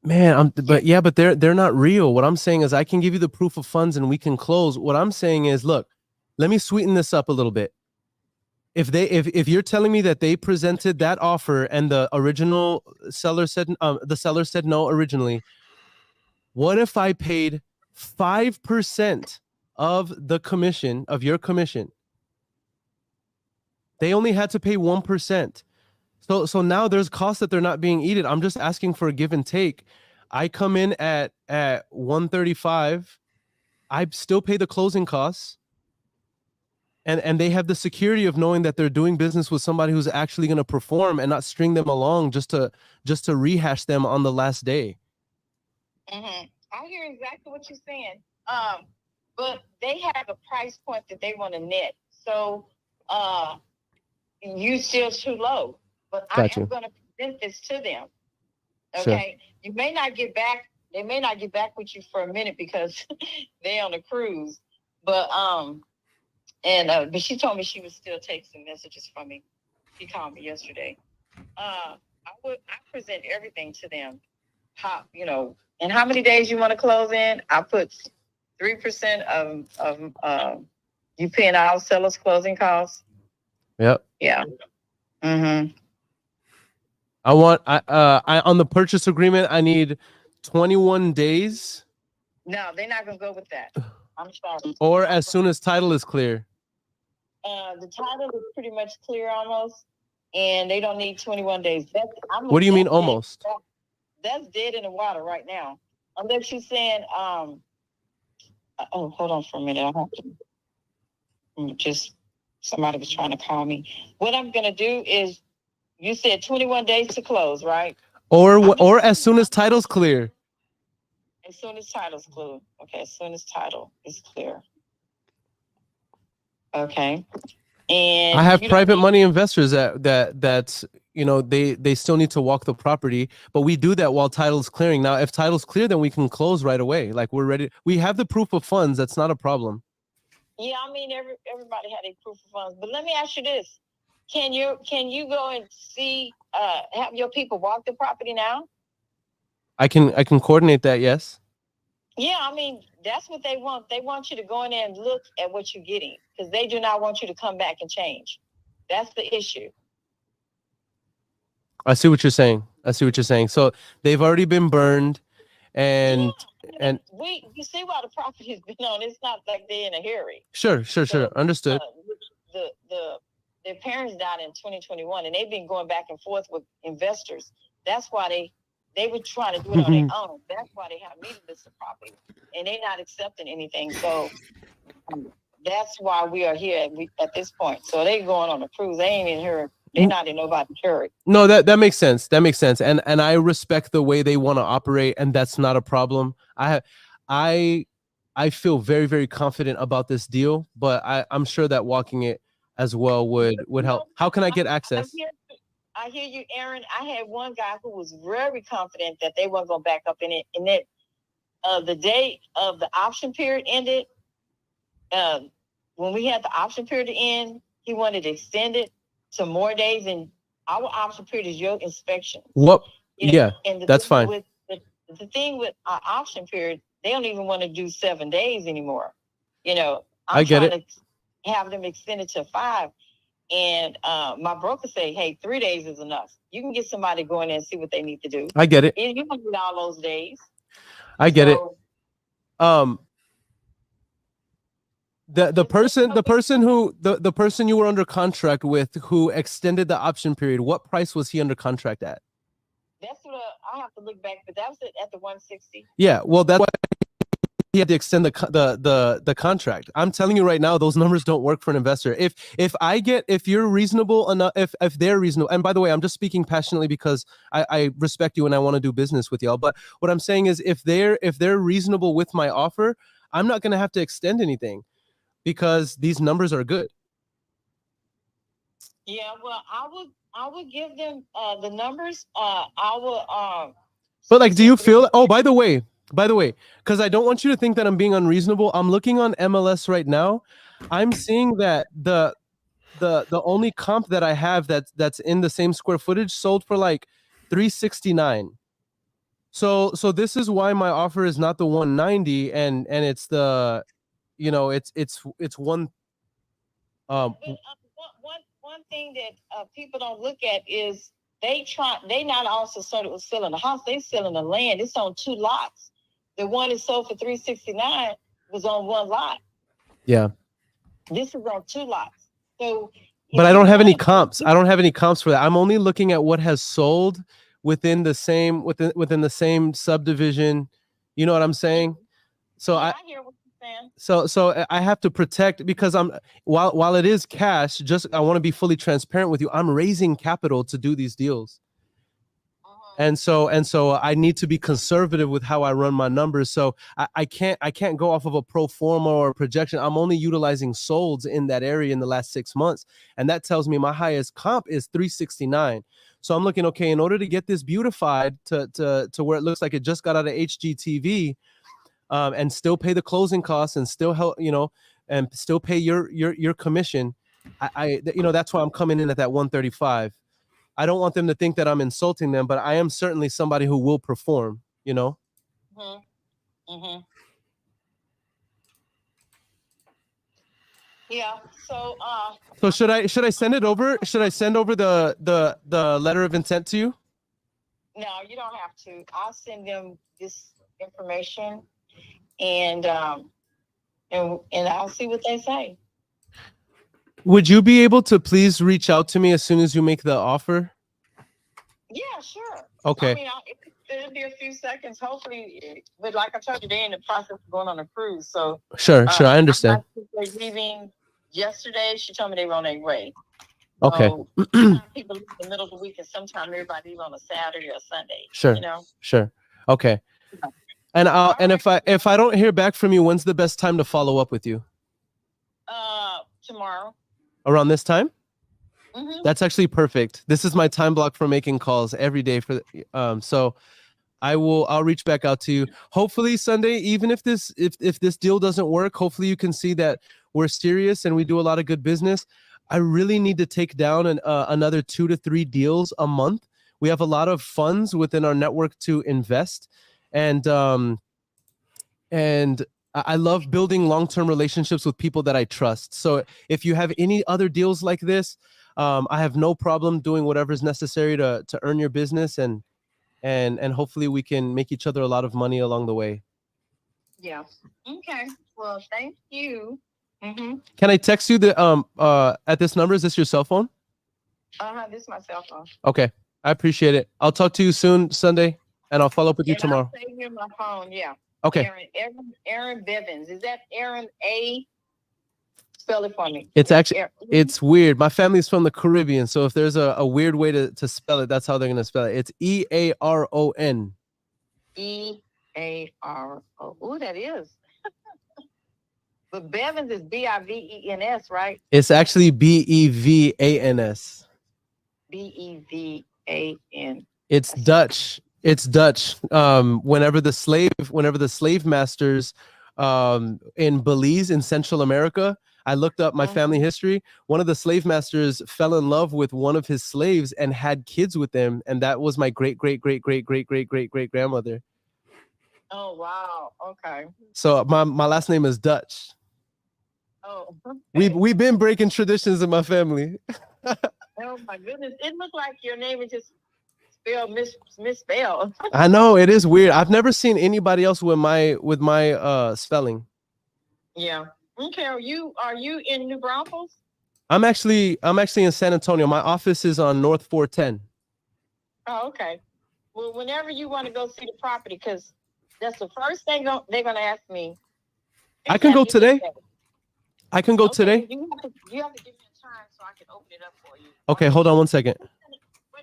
Man, but they're not real. What I'm saying is I can give you the proof of funds and we can close. What I'm saying is, look, let me sweeten this up a little bit. If you're telling me that they presented that offer and the original seller said the seller said no originally, what if I paid 5% of the commission of your commission? They only had to pay 1%. So now there's costs that they're not being eaten. I'm just asking for a give and take. I come in at 135. I still pay the closing costs. And they have the security of knowing that they're doing business with somebody who's actually going to perform and not string them along just to rehash them on the last day. Mm-hmm. I hear exactly what you're saying. But they have a price point that they want to net. So you still too low. But I am going to present this to them. Okay. Sure. You may not get back. They may not get back with you for a minute because they're on a cruise. But but she told me she would still take some messages from me. She called me yesterday. I present everything to them. How, and how many days you want to close in? I put 3% of you paying our sellers closing costs. Yep. Yeah. Mm-hmm. I want I on the purchase agreement I need 21 days. No, they're not gonna go with that. I'm sorry. Or as soon as title is clear. The title is pretty much clear almost, and they don't need 21 days. What do you mean almost? That's dead in the water right now. Unless you're saying, hold on for a minute. I have to somebody was trying to call me. What I'm gonna do is, you said 21 days to close, right? Or as soon as title's clear. As soon as title's clear. Okay, as soon as title is clear. Okay. And I have private money investors that they still need to walk the property, but we do that while title's clearing. Now, if title's clear, then we can close right away. Like we're ready. We have the proof of funds. That's not a problem. Yeah, I mean everybody had a proof of funds. But let me ask you this. Can you go and see have your people walk the property now? I can coordinate that, yes. Yeah, I mean, that's what they want. They want you to go in there and look at what you're getting because they do not want you to come back and change. That's the issue. I see what you're saying. So they've already been burned and you see why the property has been on. It's not like they're in a hurry. Sure. Understood. Their parents died in 2021 and they've been going back and forth with investors. That's why they were trying to do it on their own. That's why they have me to list the property, and they're not accepting anything. So that's why we are here at this point. So they going on a cruise. They ain't in here. They're not in nobody's hurry. No, that makes sense. And I respect the way they want to operate, and that's not a problem. I feel very, very confident about this deal, but I'm sure that walking it as well would help. How can I get access? I hear you, Aaron. I had one guy who was very confident that they weren't going to back up in it. And that the day of the option period ended, when we had the option period to end, he wanted to extend it to more days. And our option period is your inspection. What? Yeah, and that's fine. The thing with our option period, they don't even want to do 7 days anymore. I'm trying to have them extended to 5. And my broker say, hey, 3 days is enough. You can get somebody to go in there and see what they need to do. I get it. You can do all those days. I get it. The person you were under contract with who extended the option period, what price was he under contract at? That's what I have to look back, but that was at the 160. Yeah, well, that's why he had to extend the contract. I'm telling you right now, those numbers don't work for an investor. If you're reasonable enough, if they're reasonable, and by the way, I'm just speaking passionately because I respect you and I want to do business with y'all. But what I'm saying is, if they're reasonable with my offer, I'm not going to have to extend anything because these numbers are good. Yeah, well, I would give them the numbers. I will. But like, do you feel? Oh, by the way, because I don't want you to think that I'm being unreasonable. I'm looking on MLS right now. I'm seeing that the only comp that I have that's in the same square footage sold for like 369. So this is why my offer is not the 190, and it's the, you know, it's one. But one thing that people don't look at is they not also selling the house, they selling the land. It's on 2 lots. The one is sold for 369 was on 1 lot. Yeah. This is on 2 lots. So, but I don't have any comps. I don't have any comps for that. I'm only looking at what has sold within the same within the same subdivision. You know what I'm saying? So I hear what you're saying. So I have to protect, because I'm while it is cash, just I want to be fully transparent with you. I'm raising capital to do these deals. And so I need to be conservative with how I run my numbers. So I can't go off of a pro forma or a projection. I'm only utilizing solds in that area in the last 6 months, and that tells me my highest comp is 369. So I'm looking, okay, in order to get this beautified to where it looks like it just got out of HGTV, and still pay the closing costs and still help, you know, and still pay your commission. I you know, that's why I'm coming in at that 135. I don't want them to think that I'm insulting them, but I am certainly somebody who will perform, you know? Yeah. So So should I send it over? Should I send over the letter of intent to you? no, you don't have to. I'll send them this information, and I'll see what they say. Would you be able to please reach out to me as soon as you make the offer? Yeah, sure. Okay. I mean, it'll be a few seconds, hopefully. But like I told you, they're in the process of going on a cruise. So Sure, I understand. They're leaving yesterday. She told me they were on their way. Okay. So sometimes people leave in the middle of the week, and sometimes everybody leave on a Saturday or Sunday. Sure. You know. Sure. Okay. And if I don't hear back from you, when's the best time to follow up with you? Tomorrow. Around this time? Mm-hmm. That's actually perfect. This is my time block for making calls every day for so I'll reach back out to you. Hopefully Sunday, even if this deal doesn't work, hopefully you can see that we're serious and we do a lot of good business. I really need to take down another 2 to 3 deals a month. We have a lot of funds within our network to invest, and I love building long-term relationships with people that I trust. So if you have any other deals like this, I have no problem doing whatever's necessary to earn your business, and hopefully we can make each other a lot of money along the way. Yeah. Okay. Well, thank you. Mm-hmm. Can I text you at this number? Is this your cell phone? This is my cell phone. Okay. I appreciate it. I'll talk to you soon, Sunday, and I'll follow up with you tomorrow. I'll save you my phone. Yeah. Okay. Aaron Bevins. Is that Aaron A? Spell it for me. It's actually, it's weird. My family's from the Caribbean, so if there's a weird way to spell it, that's how they're gonna spell it. It's EARON. EARO. Oh, that is. But Bevins is BIVENS, right? It's actually BEVANS. BEVAN. It's Dutch. It's Dutch. Whenever the slave masters in Belize in Central America, I looked up my family history. One of the slave masters fell in love with one of his slaves and had kids with them, and that was my great grandmother. Oh wow! Okay. So my last name is Dutch. Oh. Okay. We've been breaking traditions in my family. Oh my goodness! It looked like your name is just spelled misspelled. I know, it is weird. I've never seen anybody else with my spelling. Yeah. Okay. Are you in New Braunfels? I'm actually in San Antonio. My office is on North 410. Oh, okay. Well, whenever you want to go see the property, because that's the first thing they're going to ask me. I can go today. I can go today. You have to give me a time so I can open it up for you. Okay, hold on one second. Wait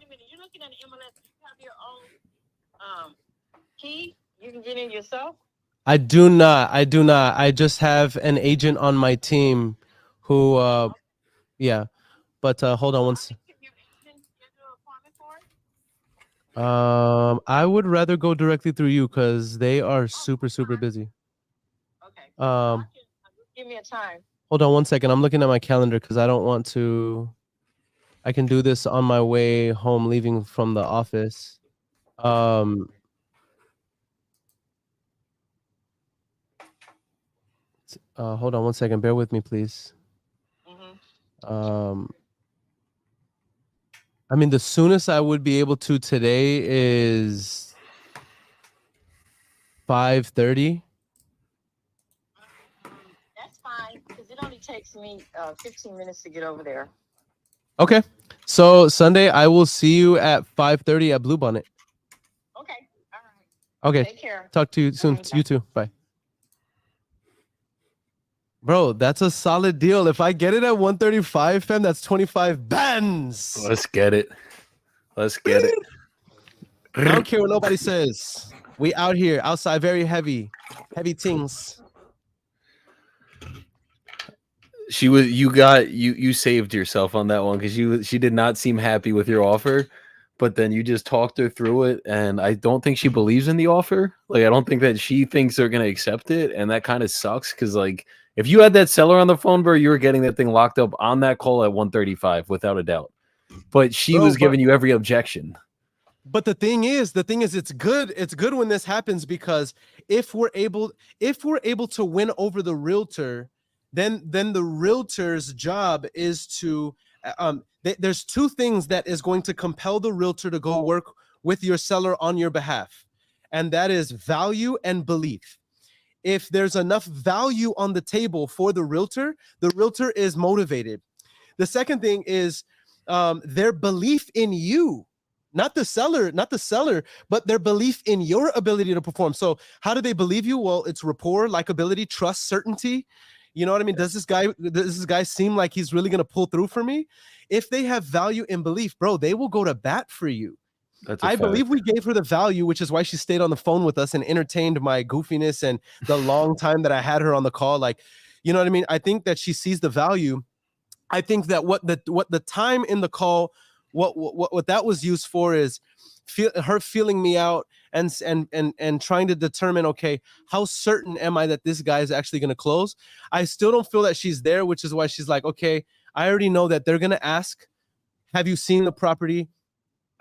a minute. You're looking at the MLS. You have your own key. You can get in yourself. I do not. I just have an agent on my team who yeah. But hold on one second. I would rather go directly through you because they are super busy. Okay. Give me a time. Hold on one second. I'm looking at my calendar because I don't want to. I can do this on my way home, leaving from the office. Hold on one second. Bear with me, please. I mean, the soonest I would be able to today is 5:30. That's fine, because it only takes me 15 minutes to get over there. Okay. So Sunday, I will see you at 5:30 at Bluebonnet. Okay. All right. Okay. Take care. Talk to you soon. Bye. You too. Bye. Bro, that's a solid deal. If I get it at 135, fam, that's 25 bands. Let's get it. Let's get it. I don't care what nobody says. We out here, outside, very heavy things. You saved yourself on that one because she did not seem happy with your offer, but then you just talked her through it, and I don't think she believes in the offer. Like, I don't think that she thinks they're gonna accept it, and that kind of sucks because, like, if you had that seller on the phone, bro, you were getting that thing locked up on that call at 135 without a doubt. But she was giving you every objection. But the thing is, it's good. It's good when this happens because if we're able to win over the realtor, then the realtor's job is to there's two things that is going to compel the realtor to go work with your seller on your behalf, and that is value and belief. If there's enough value on the table for the realtor is motivated. The second thing is their belief in you. Not the seller, but their belief in your ability to perform. So how do they believe you? Well, it's rapport, likability, trust, certainty. You know what I mean? Does this guy seem like he's really going to pull through for me? If they have value and belief, bro, they will go to bat for you. I believe we gave her the value, which is why she stayed on the phone with us and entertained my goofiness and the long time that I had her on the call. Like, you know what I mean? I think that she sees the value. I think that what the time in the call, what that was used for is her feeling me out and trying to determine, okay, how certain am I that this guy is actually going to close? I still don't feel that she's there, which is why she's like, okay, I already know that they're going to ask, have you seen the property?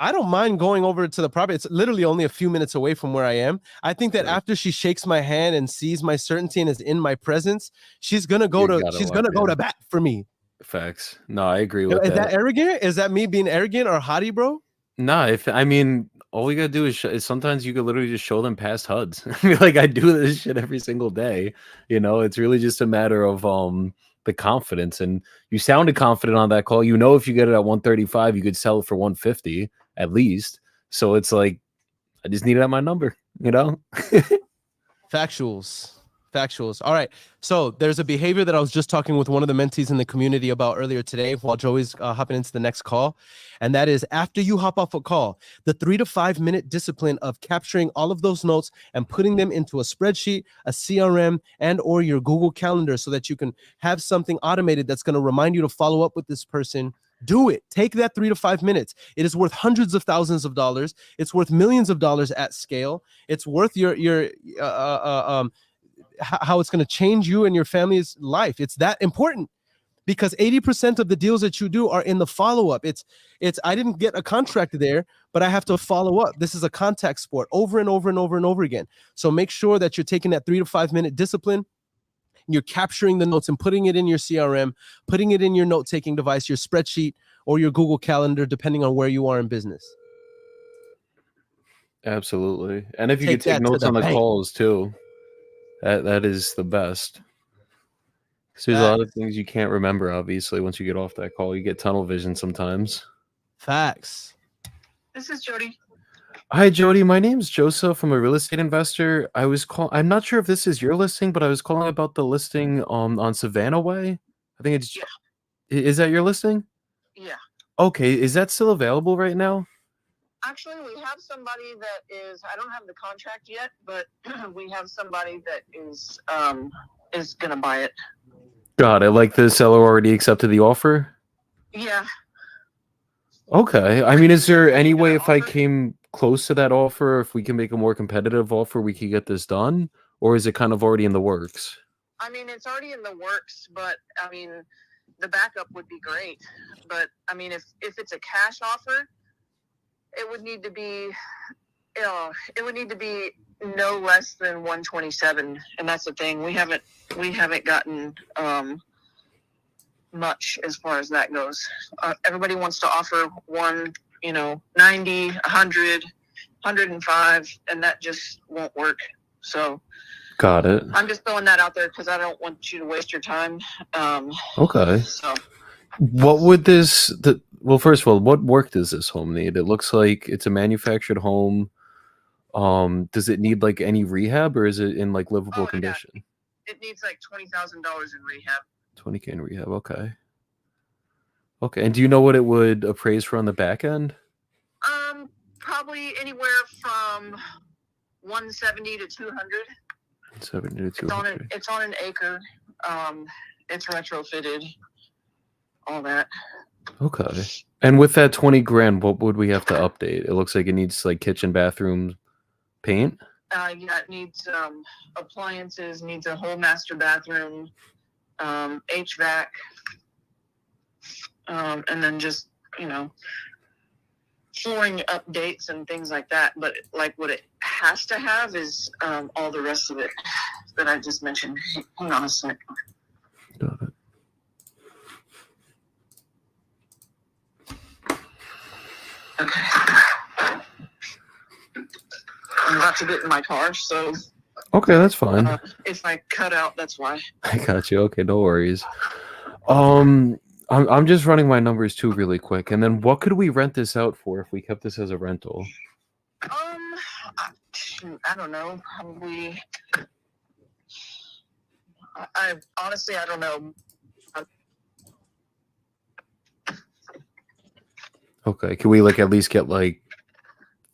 I don't mind going over to the property. It's literally only a few minutes away from where I am. I think that after she shakes my hand and sees my certainty and is in my presence, she's gonna go to bat for me. Facts. No, I agree with that. Is that arrogant? Is that me being arrogant or haughty, bro? No, I mean, all you gotta do is sometimes you could literally just show them past HUDs. I mean, like, I do this shit every single day. You know, it's really just a matter of the confidence. And you sounded confident on that call. You know, if you get it at 135, you could sell it for 150 at least. So it's like, I just need it at my number, you know? Factuals. All right. So there's a behavior that I was just talking with one of the mentees in the community about earlier today while Joey's hopping into the next call. And that is, after you hop off a call, the 3 to 5 minute discipline of capturing all of those notes and putting them into a spreadsheet, a CRM, and or your Google Calendar so that you can have something automated that's going to remind you to follow up with this person. Do it. Take that 3 to 5 minutes. It is worth hundreds of thousands of dollars. It's worth millions of dollars at scale. It's worth how it's going to change you and your family's life. It's that important because 80% of the deals that you do are in the follow-up. It's I didn't get a contract there, but I have to follow up. This is a contact sport over and over and over and over again. So make sure that you're taking that 3 to 5 minute discipline. You're capturing the notes and putting it in your CRM, putting it in your note-taking device, your spreadsheet, or your Google Calendar, depending on where you are in business. Absolutely. And if you could take notes on the calls too, that is the best. Because there's a lot of things you can't remember, obviously, once you get off that call. You get tunnel vision sometimes. Facts. This is Jody. Hi, Jody. My name's Joseph. I'm a real estate investor. I'm not sure if this is your listing, but I was calling about the listing on Savannah Way. I think it's... Yeah. Is that your listing? Yeah. Okay. Is that still available right now? Actually, we have somebody that is, I don't have the contract yet, but we have somebody that is going to buy it. Got it. Like the seller already accepted the offer? Yeah. Okay. I mean, is there any way if I came close to that offer, if we can make a more competitive offer, we could get this done? Or is it kind of already in the works? I mean, it's already in the works, but I mean, the backup would be great. But I mean, if it's a cash offer, it would need to be, no less than 127, and that's the thing. We haven't gotten much as far as that goes. Everybody wants to offer 90, 100, 105, and that just won't work. So. Got it. I'm just throwing that out there because I don't want you to waste your time. Okay. So, what would well, first of all, what work does this home need? It looks like it's a manufactured home. Does it need like any rehab, or is it in like livable condition? Yeah. It needs like $20,000 in rehab. $20K in rehab. Okay. Okay. And do you know what it would appraise for on the back end? Probably anywhere from 170 to 200. 70 to 200. It's on an acre. It's retrofitted. All that. Okay. And with that 20 grand, what would we have to update? It looks like it needs like kitchen, bathroom, paint. Yeah, it needs appliances, needs a whole master bathroom, HVAC, and then just, flooring updates and things like that. But like what it has to have is all the rest of it that I just mentioned. Hang on a sec. Got it. Okay. I'm about to get in my car, so. Okay, that's fine. If I cut out, that's why. I got you. Okay, no worries. I'm just running my numbers too really quick, and then what could we rent this out for if we kept this as a rental? I don't know. Probably. I honestly, I don't know. Okay, can we like at least get like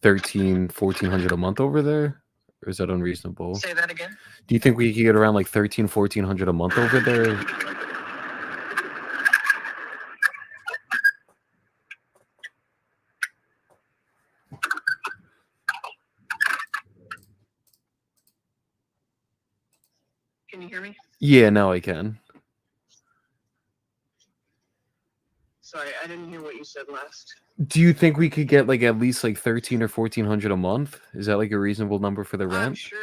1,300-1,400 a month over there, or is that unreasonable? Say that again. Do you think we could get around like 1,300-1,400 a month over there? Can you hear me? Yeah, now I can. Sorry, I didn't hear what you said last. Do you think we could get like at least like 1,300 or 1,400 a month? Is that like a reasonable number for the rent? I'm sure.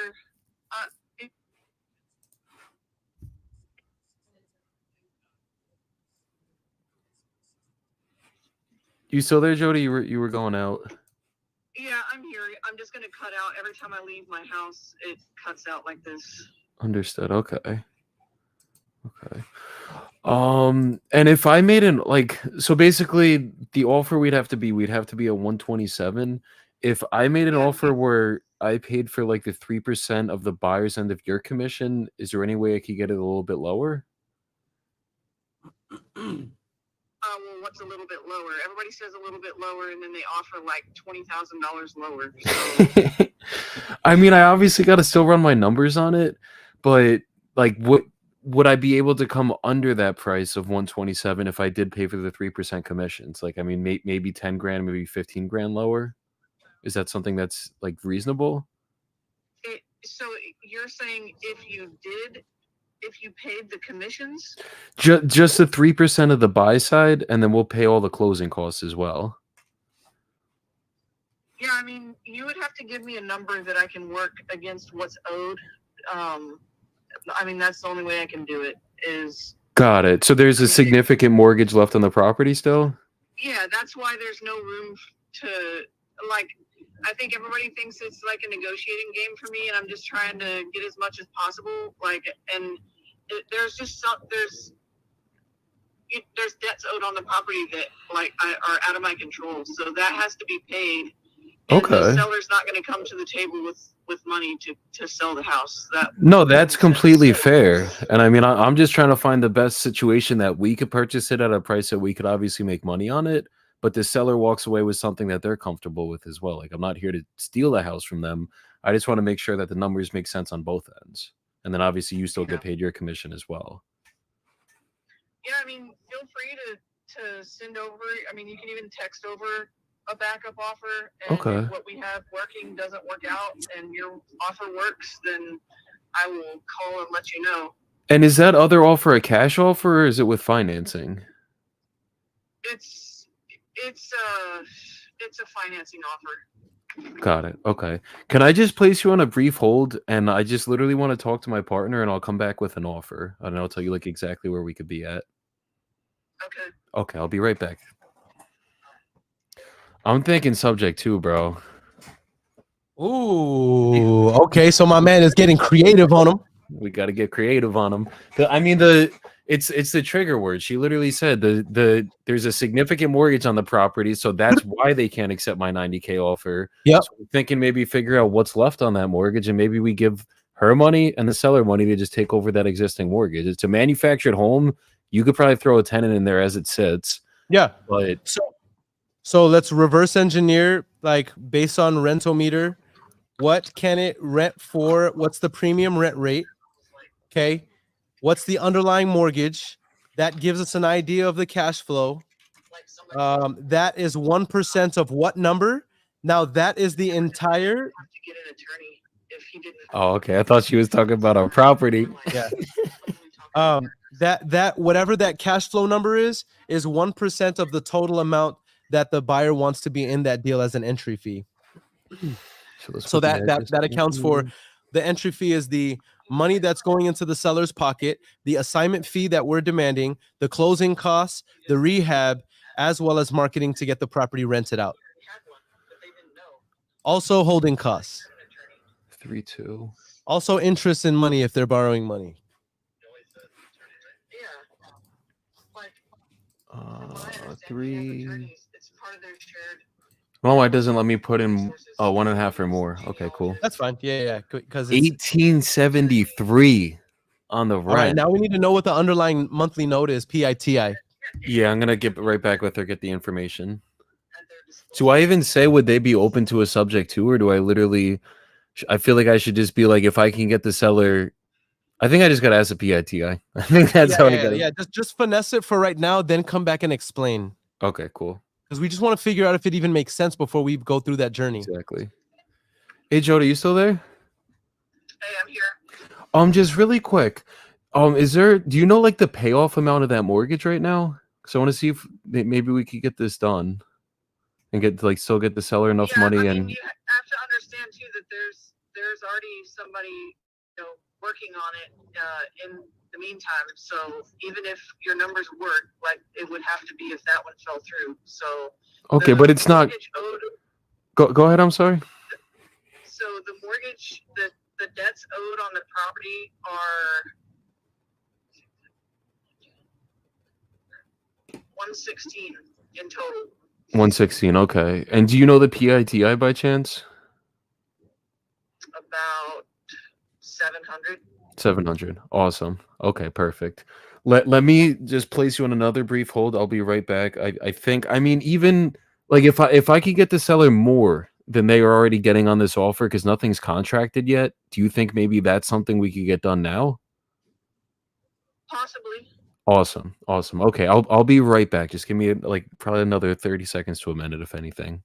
You still there, Jody? You were going out. Yeah, I'm here. I'm just gonna cut out every time I leave my house. It cuts out like this. Understood. Okay. Okay. And if I made so basically the offer we'd have to be a 127. If I made an offer where I paid for like the 3% of the buyer's end of your commission, is there any way I could get it a little bit lower? Well, what's a little bit lower? Everybody says a little bit lower, and then they offer like $20,000 lower. So. I mean, I obviously got to still run my numbers on it, but like, would I be able to come under that price of 127 if I did pay for the 3% commissions? Like, I mean, maybe 10 grand, maybe 15 grand lower. Is that something that's like reasonable? So you're saying if you paid the commissions? Just the 3% of the buy side, and then we'll pay all the closing costs as well. Yeah, I mean, you would have to give me a number that I can work against what's owed. I mean, that's the only way I can do it is. Got it. So there's a significant mortgage left on the property still? Yeah, that's why there's no room to, like, I think everybody thinks it's like a negotiating game for me, and I'm just trying to get as much as possible. Like, and there's debts owed on the property that like are out of my control, so that has to be paid. And Okay. the seller's not going to come to the table with money to sell the house. No, that's completely fair. And I mean, I'm just trying to find the best situation that we could purchase it at a price that we could obviously make money on it, but the seller walks away with something that they're comfortable with as well. Like, I'm not here to steal the house from them. I just want to make sure that the numbers make sense on both ends. And then obviously you still get paid your commission as well. Yeah, I mean, feel free to send over. I mean, you can even text over a backup offer. And if what we have working doesn't work out and your offer works, then I will call and let you know. And is that other offer a cash offer, or is it with financing? It's a financing offer. Got it. Okay. Can I just place you on a brief hold, and I just literally want to talk to my partner, and I'll come back with an offer, and I'll tell you like exactly where we could be at. Okay. Okay, I'll be right back. I'm thinking subject too, bro. Ooh, okay. So my man is getting creative on him. We got to get creative on them. It's the trigger word. She literally said there's a significant mortgage on the property, so that's why they can't accept my 90K offer. Yep. So I'm thinking maybe figure out what's left on that mortgage, and maybe we give her money and the seller money to just take over that existing mortgage. It's a manufactured home. You could probably throw a tenant in there as it sits. Yeah. But So let's reverse engineer, like based on rental meter. What can it rent for? What's the premium rent rate? Okay. What's the underlying mortgage? That gives us an idea of the cash flow. That is 1% of what number? Now that is the entire. To get an attorney if he didn't. oh, okay. I thought she was talking about our property. Yeah. That whatever that cash flow number is 1% of the total amount that the buyer wants to be in that deal as an entry fee. So that accounts for the entry fee is the money that's going into the seller's pocket, the assignment fee that we're demanding, the closing costs, the rehab, as well as marketing to get the property rented out. Also holding costs. 3-2. Also interest in money if they're borrowing money. Yeah. 3. It's part of their shared. Oh, it doesn't let me put in 1.5 or more. Okay, cool. That's fine. Yeah. Because 1873 on the rent. All right, now we need to know what the underlying monthly note is, PITI. Yeah, I'm gonna get right back with her, get the information. Do I even say would they be open to a subject too, or do I literally? I feel like I should just be like, if I can get the seller, I think I just gotta ask the PITI. I think that's how I got it. Yeah. Just finesse it for right now, then come back and explain. Okay, cool. Because we just want to figure out if it even makes sense before we go through that journey. Exactly. Hey, Jody, you still there? Hey, I'm here. Just really quick. Do you know like the payoff amount of that mortgage right now? So I want to see if maybe we could get this done and still get the seller enough money. I mean, And you have to understand too that there's already somebody working on it in the meantime. So even if your numbers work, like it would have to be if that one fell through. So okay, but it's not. Go ahead. I'm sorry. So the mortgage, the debts owed on the property are 116 in total. 116. Okay. And do you know the PITI by chance? About 700. 700. Awesome. Okay, perfect. Let me just place you on another brief hold. I'll be right back. I think, I mean, even like if I could get the seller more than they are already getting on this offer because nothing's contracted yet, do you think maybe that's something we could get done now? Possibly. Awesome. Okay, I'll be right back. Just give me like probably another 30 seconds to a minute, if anything.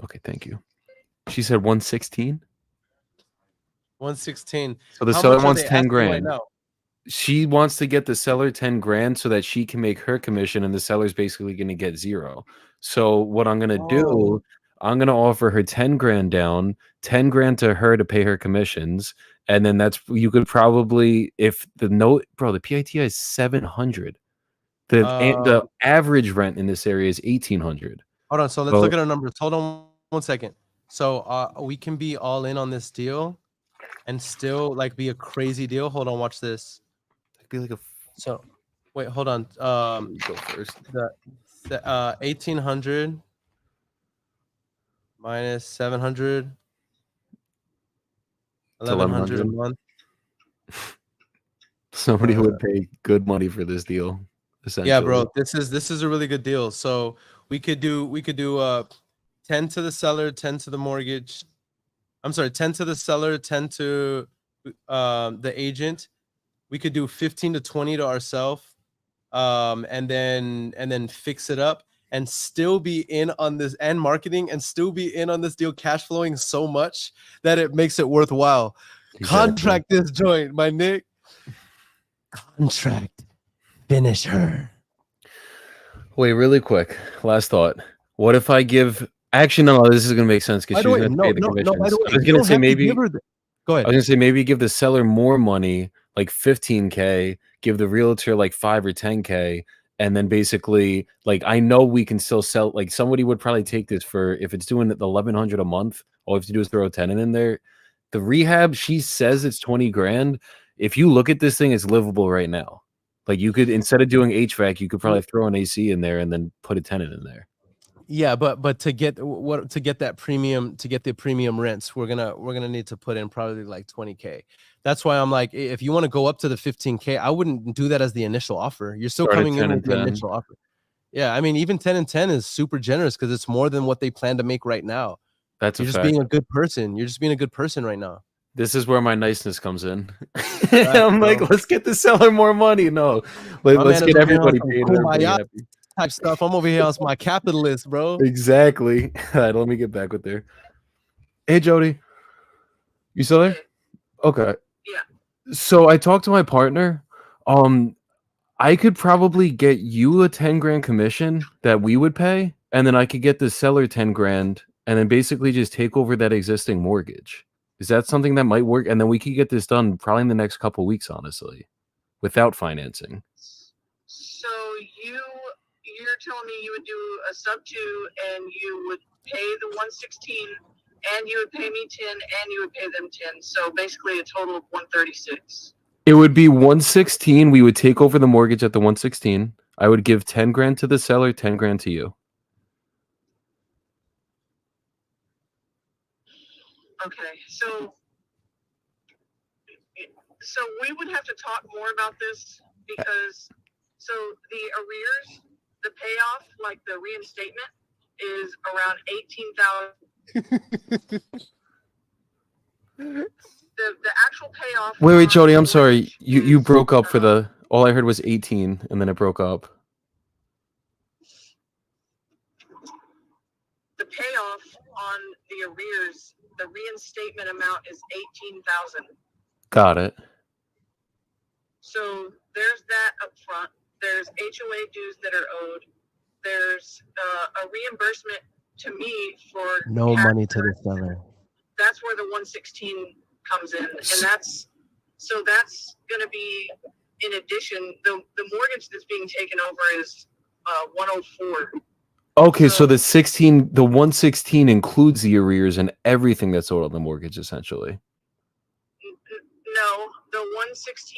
Okay, thank you. She said 116. 116. So the How seller much are wants they 10 asking grand. right now? She wants to get the seller 10 grand so that she can make her commission, and the seller's basically going to get 0. So what I'm going to do, I'm going to offer her 10 grand down, 10 grand to her to pay her commissions. And then you could probably, if the note, bro, the PITI is 700. The average rent in this area is 1,800. Hold on. So let's look at our numbers. Hold on 1 second. So we can be all in on this deal and still like be a crazy deal. Hold on. Watch this. Be like So wait, hold on. Go first. The 1,800 minus 700. 1,100 a month. Somebody would pay good money for this deal. Essentially. Yeah, bro. This is a really good deal. So we could do 10 to the seller, 10 to the mortgage. I'm sorry, 10 to the seller, 10 to the agent. We could do 15 to 20 to ourselves, and then fix it up and still be in on this and marketing and still be in on this deal, cash flowing so much that it makes it worthwhile. Exactly. Contract this joint, my Nick. contract. Finish her. Wait, really quick. Last thought. What if I give? Actually, no. This is gonna make sense because By she's the way, gonna pay the no. By commissions. the I way, was you gonna don't say have to maybe. give her. Go I ahead. was gonna say maybe give the seller more money, like 15K. Give the realtor like 5 or 10K, and then basically, like, I know we can still sell. Like, somebody would probably take this for if it's doing 1,100 a month. All we have to do is throw a tenant in there. The rehab, she says it's 20 grand. If you look at this thing, it's livable right now. Like, you could, instead of doing HVAC, you could probably throw an AC in there and then put a tenant in there. Yeah, but to get that premium, to get the premium rents, we're gonna need to put in probably like 20K. That's why I'm like, if you want to go up to the 15K, I wouldn't do that as the initial offer. You're still Start at coming 10 in with and the 10. initial offer. Yeah, I mean, even 10 and 10 is super generous because it's more than what they plan to make right now. That's a You're just fact. being a good person. You're just being a good person right now. This is where my niceness comes in. Right, I'm like, bro. let's get the seller more money. No, My let's man is get over here on everybody some paid and everybody kumbaya happy. type stuff. I'm over here on my capitalist, bro. Exactly. All right, let me get back with her. Hey, Jody, you still there? Okay. Yeah. So I talked to my partner. I could probably get you a 10 grand commission that we would pay, and then I could get the seller 10 grand and then basically just take over that existing mortgage. Is that something that might work? And then we could get this done probably in the next couple weeks, honestly, without financing. So you're telling me you would do a sub 2 and you would pay the 116 and you would pay me 10 and you would pay them 10. So basically a total of 136. It would be 116. We would take over the mortgage at the 116. I would give 10 grand to the seller, 10 grand to you. Okay, so we would have to talk more about this because so the arrears, the payoff, like the reinstatement, is around 18,000. The actual payoff. Wait, Jody, I'm sorry. mortgage You is, broke up for the. All I heard was 18, and then it broke up. the payoff on the arrears. The reinstatement amount is 18,000. Got it. So there's that up front. There's HOA dues that are owed. There's a reimbursement to me for No money to the seller. That's where the 116 comes in, and that's going to be in addition. The mortgage that's being taken over is 104. Okay, so the 116 includes the arrears and everything that's owed on the mortgage, essentially. No, the 116.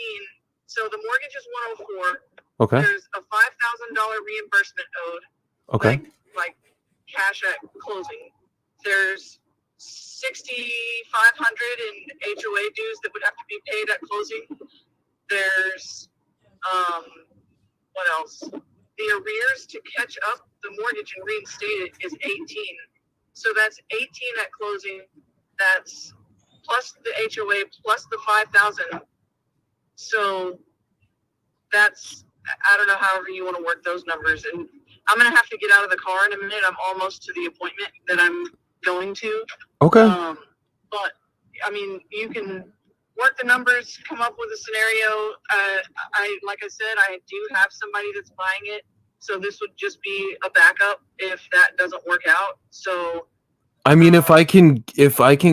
So the mortgage is 104. Okay. There's a $5,000 reimbursement owed. Okay. Like cash at closing. There's 6,500 in HOA dues that would have to be paid at closing. There's what else? The arrears to catch up the mortgage and reinstate it is 18. So that's 18 at closing. That's plus the HOA plus the 5,000. So that's, I don't know, however you want to work those numbers. And I'm going to have to get out of the car in a minute. I'm almost to the appointment that I'm going to. Okay. But I mean, you can work the numbers, come up with a scenario. Like I said, I do have somebody that's buying it. So this would just be a backup if that doesn't work out. So I mean, if I can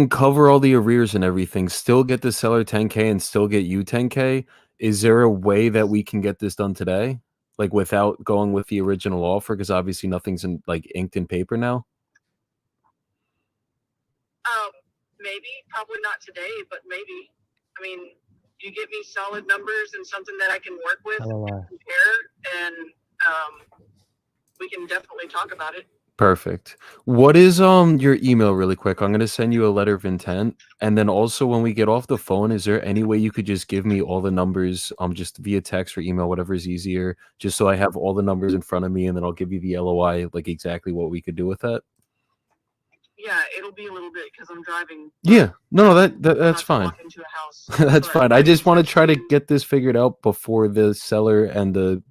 cover all the arrears and everything, still get the seller 10K and still get you 10K, is there a way that we can get this done today? Like without going with the original offer? Because obviously nothing's inked in paper now. Maybe, probably not today, but maybe. I mean, you get me solid numbers and something that I can work with and compare, and we can definitely talk about it. Perfect. What is your email really quick? I'm going to send you a letter of intent. And then also when we get off the phone, is there any way you could just give me all the numbers just via text or email, whatever is easier, just so I have all the numbers in front of me, and then I'll give you the LOI, like exactly what we could do with that? Yeah, it'll be a little bit because I'm driving. Yeah, no, that's fine. Into a house, That's fine. I just want to try to get this figured out before the seller and the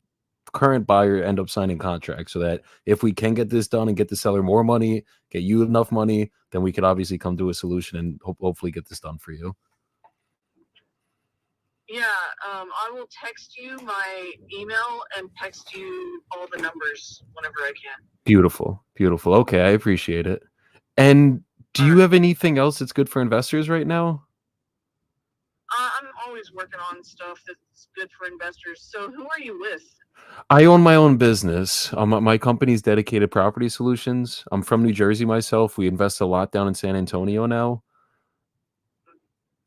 current buyer end up signing contracts, so that if we can get this done and get the seller more money, get you enough money, then we could obviously come to a solution and hopefully get this done for you. Yeah, I will text you my email and text you all the numbers whenever I can. Beautiful. Beautiful. Okay, I appreciate it. And do you have anything else that's good for investors right now? I'm always working on stuff that's good for investors. So who are you with? I own my own business. My company's Dedicated Property Solutions. I'm from New Jersey myself. We invest a lot down in San Antonio now.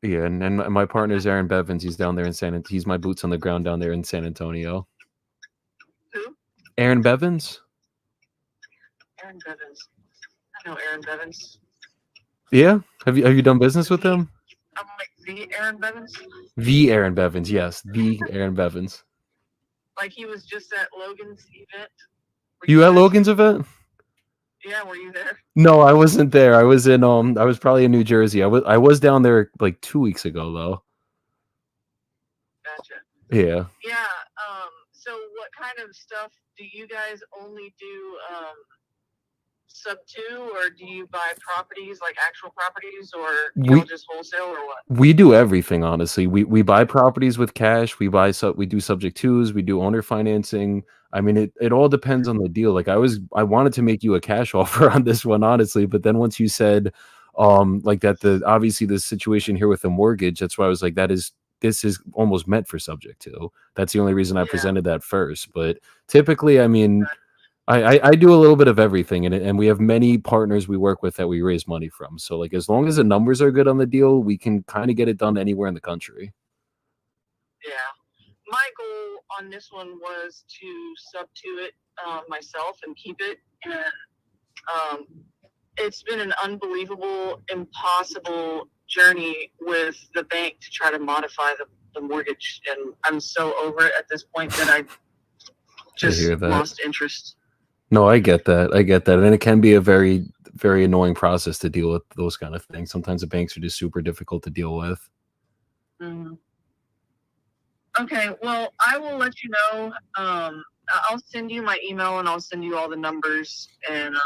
Yeah, and my partner's Aaron Bevins. He's down there in he's my boots on the ground down there in San Antonio. Who? Aaron Bevins? Aaron Bevins. I know Aaron Bevins. Yeah? Have you done business with him? I'm like the Aaron Bevins? The Aaron Bevins, yes. The Aaron Bevins. Like he was just at Logan's event. You at Logan's event? Yeah, were you there? No, I wasn't there. I was in I was probably in New Jersey. I was down there like 2 weeks ago though. Gotcha. Yeah. Yeah. So what kind of stuff do you guys only do? Sub 2, or do you buy properties, like actual properties, or just wholesale, or what? We do everything, honestly. We buy properties with cash. We do subject twos. We do owner financing. I mean, it all depends on the deal. Like I wanted to make you a cash offer on this one, honestly, but then once you said like that, obviously the situation here with the mortgage, that's why I was like, this is almost meant for subject to. That's the only reason I presented that first. But typically, I mean, I do a little bit of everything, and we have many partners we work with that we raise money from. So like as long as the numbers are good on the deal, we can kind of get it done anywhere in the country. Yeah. My goal on this one was to sub to it myself and keep it. And it's been an unbelievable, impossible journey with the bank to try to modify the mortgage. And I'm so over it at this point that I just lost interest. No, I get that. And it can be a very, very annoying process to deal with those kind of things. Sometimes the banks are just super difficult to deal with. Mm-hmm. Okay, well, I will let you know. I'll send you my email and I'll send you all the numbers, and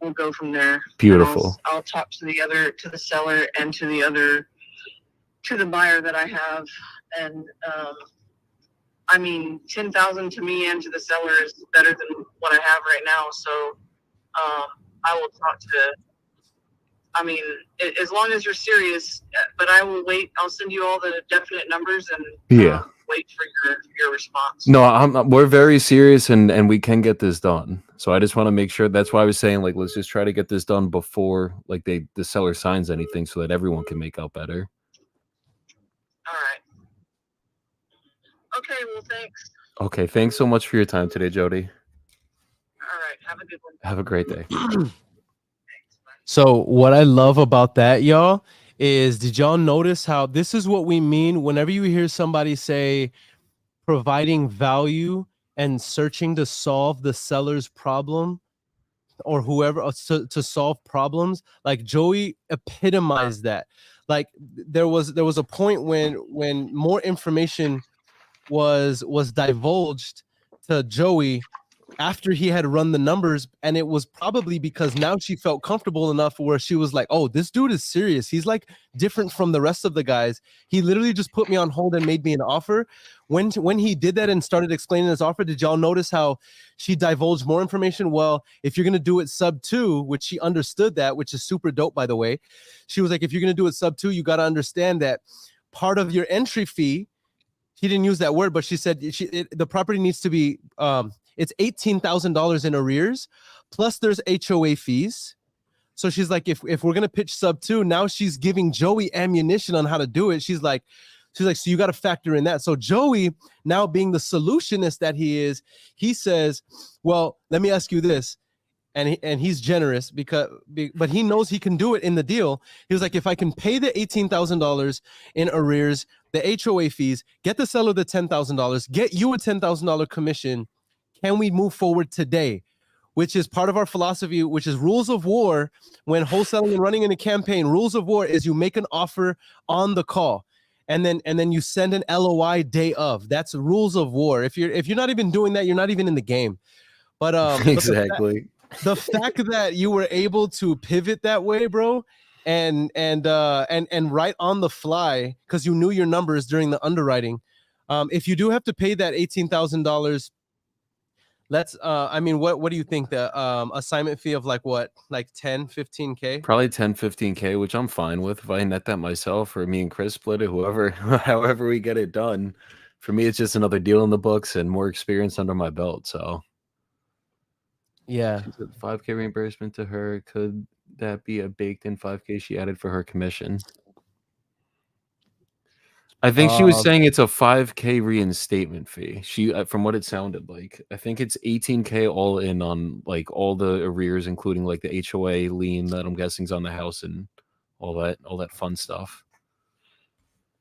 we'll go from there. Beautiful. I'll talk to the seller and to the buyer that I have, and I mean, 10,000 to me and to the seller is better than what I have right now. So I will talk to. I mean, as long as you're serious, but I will wait. I'll send you all the definite numbers and wait for your response. No, we're very serious, and we can get this done. So I just want to make sure. That's why I was saying, like, let's just try to get this done before like the seller signs anything, so that everyone can make out better. All right. Okay, well, thanks. Okay, thanks so much for your time today, Jody. All right, have a good one. Have a great day. So what I love about that, y'all, is did y'all notice how this is what we mean whenever you hear somebody say providing value and searching to solve the seller's problem or whoever to solve problems? Like Joey epitomized that. Like there was a point when more information was divulged to Joey after he had run the numbers, and it was probably because now she felt comfortable enough where she was like, oh, this dude is serious. He's like different from the rest of the guys. He literally just put me on hold and made me an offer. When he did that and started explaining his offer, did y'all notice how she divulged more information? Well, if you're going to do it sub 2, which she understood that, which is super dope, by the way, she was like, if you're going to do it sub 2, you got to understand that part of your entry fee, he didn't use that word, but she said the property needs to be it's $18,000 in arrears, plus there's HOA fees. So she's like, if we're gonna pitch sub 2, now she's giving Joey ammunition on how to do it. She's like, so you got to factor in that. So Joey, now being the solutionist that he is, he says, well, let me ask you this. And he's generous but he knows he can do it in the deal. He was like, if I can pay the $18,000 in arrears, the HOA fees, get the seller the $10,000, get you a $10,000 commission, can we move forward today? Which is part of our philosophy, which is rules of war. When wholesaling and running in a campaign, rules of war is you make an offer on the call, and then you send an LOI day of. That's rules of war. If you're not even doing that, you're not even in the game. But exactly. The fact that you were able to pivot that way, bro, and right on the fly, because you knew your numbers during the underwriting. If you do have to pay that $18,000, let's I mean, what do you think, the assignment fee of like what, like 10, 15K? Probably 10, 15K, which I'm fine with if I net that myself, or me and Chris split it, whoever, however we get it done. For me, it's just another deal in the books and more experience under my belt. So Yeah. she said 5K reimbursement to her. Could that be a baked in 5K she added for her commission? I think she was saying it's a 5K reinstatement fee. She, from what it sounded like, I think it's 18K all in on like all the arrears, including like the HOA lien that I'm guessing is on the house and all that fun stuff.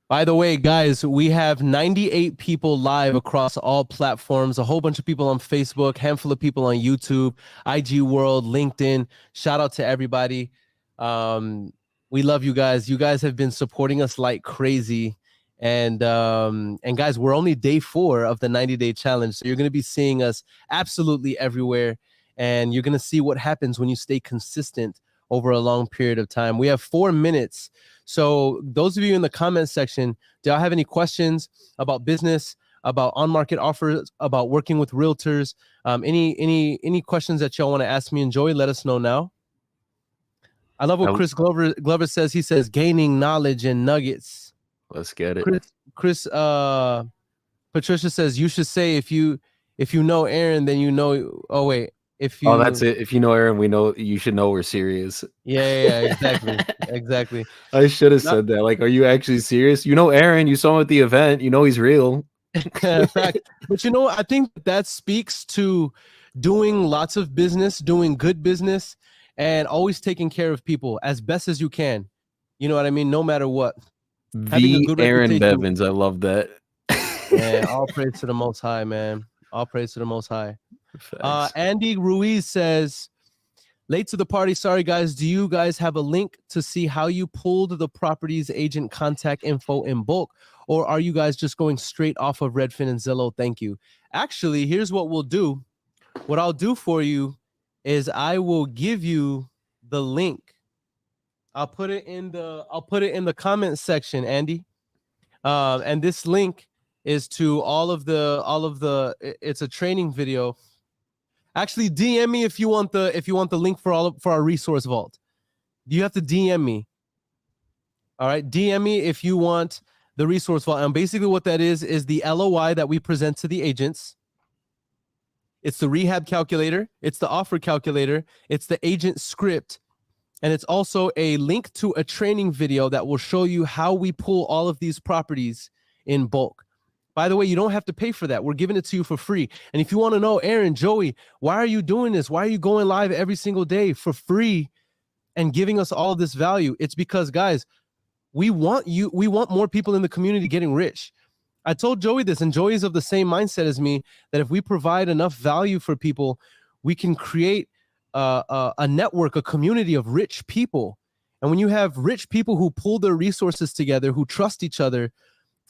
By the way, guys, we have 98 people live across all platforms, a whole bunch of people on Facebook, handful of people on YouTube, IG World, LinkedIn. Shout out to everybody. We love you guys. You guys have been supporting us like crazy. And guys, we're only day 4 of the 90-day challenge. So you're going to be seeing us absolutely everywhere. And you're going to see what happens when you stay consistent over a long period of time. We have 4 minutes. So those of you in the comment section, do y'all have any questions about business, about on-market offers, about working with realtors? Any questions that y'all want to ask me and Joey? Let us know now. I love what Chris Glover says. He says gaining knowledge and nuggets. Let's get it. Chris Patricia says you should say if you know Aaron, then you know. Oh wait. Oh, that's it. If you know Aaron, we know you should know we're serious. Yeah, exactly. Exactly. I should have said that. Like, are you actually serious? You know Aaron, you saw him at the event, you know he's real. Fact. But you know, I think that speaks to doing lots of business, doing good business, and always taking care of people as best as you can. You know what I mean? No matter what. Having a good Aaron reputation. Bevins, I love that. Yeah, all praise to the Most High, man. All praise to the Most High. Andy Ruiz says, late to the party. Sorry, guys. Do you guys have a link to see how you pulled the property's agent contact info in bulk? Or are you guys just going straight off of Redfin and Zillow? Thank you. Actually, here's what we'll do. What I'll do for you is I will give you the link. I'll put it in the comment section, Andy. And this link is to all of the it's a training video. Actually, DM me if you want the link for our resource vault. You have to DM me. All right, DM me if you want the resource vault. And basically what that is the LOI that we present to the agents. It's the rehab calculator, it's the offer calculator, it's the agent script, and it's also a link to a training video that will show you how we pull all of these properties in bulk. By the way, you don't have to pay for that. We're giving it to you for free. And if you want to know, Aaron, Joey, why are you doing this? Why are you going live every single day for free and giving us all of this value? It's because, guys, we want more people in the community getting rich. I told Joey this, and Joey's of the same mindset as me, that if we provide enough value for people, we can create a network, a community of rich people. And when you have rich people who pull their resources together, who trust each other,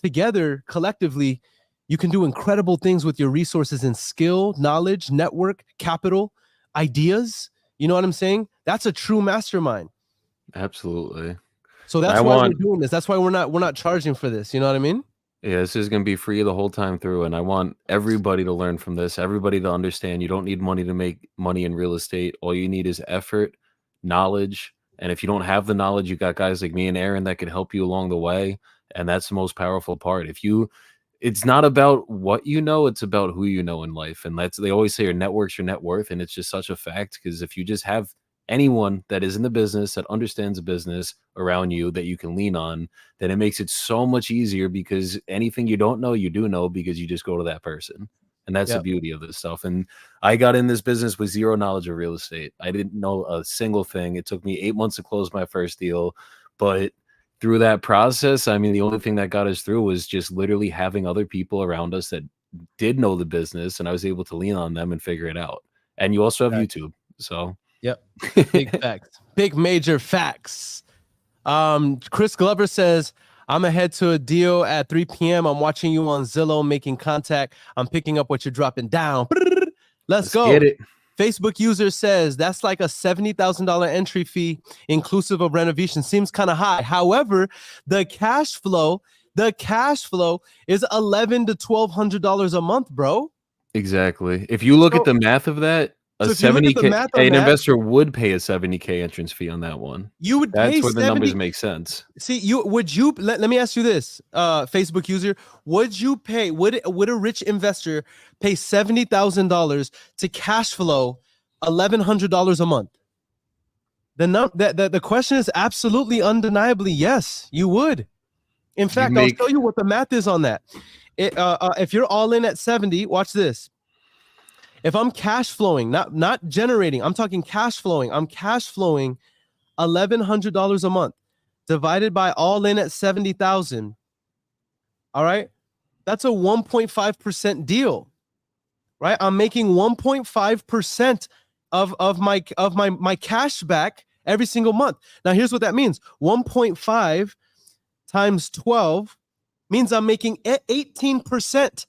together collectively, you can do incredible things with your resources in skill, knowledge, network, capital, ideas. You know what I'm saying? That's a true mastermind. Absolutely. So that's why we're doing this. That's why we're not charging for this. You know what I mean? Yeah, this is going to be free the whole time through. And I want everybody to learn from this, everybody to understand you don't need money to make money in real estate. All you need is effort, knowledge. And if you don't have the knowledge, you got guys like me and Aaron that could help you along the way. And that's the most powerful part. It's not about what you know, it's about who you know in life. And they always say your network's your net worth. And it's just such a fact, because if you just have anyone that is in the business, that understands the business around you, that you can lean on, then it makes it so much easier, because anything you don't know, you do know, because you just go to that person. And that's the beauty of this stuff. And I got in this business with zero knowledge of real estate. I didn't know a single thing. It took me 8 months to close my first deal. But through that process, I mean, the only thing that got us through was just literally having other people around us that did know the business, and I was able to lean on them and figure it out. And you also have YouTube. So yep. Big facts. Big major facts. Chris Glover says, I'm ahead to a deal at 3 p.m. I'm watching you on Zillow, making contact. I'm picking up what you're dropping down. Let's go. Get it. Facebook user says that's like a $70,000 entry fee inclusive of renovation. Seems kind of high. However, the cash flow is $1,100 to $1,200 a month, bro. Exactly. If you look at the math of that, a So if you look at the 70K, math on an that, investor would pay a 70K entrance fee on that one. you would That's pay where the 70. numbers make sense. See, let me ask you this, Facebook user, would a rich investor pay $70,000 to cash flow $1,100 a month? The question is absolutely undeniably yes, you would. In fact, I'll tell you what the math is on that. If you're all in at 70, watch this. If I'm cash flowing, not generating, I'm talking cash flowing. I'm cash flowing $1,100 a month divided by all in at 70,000. All right, that's a 1.5% deal, right? I'm making 1.5% of my cash back every single month. Now, here's what that means: 1.5 times 12 means I'm making 18%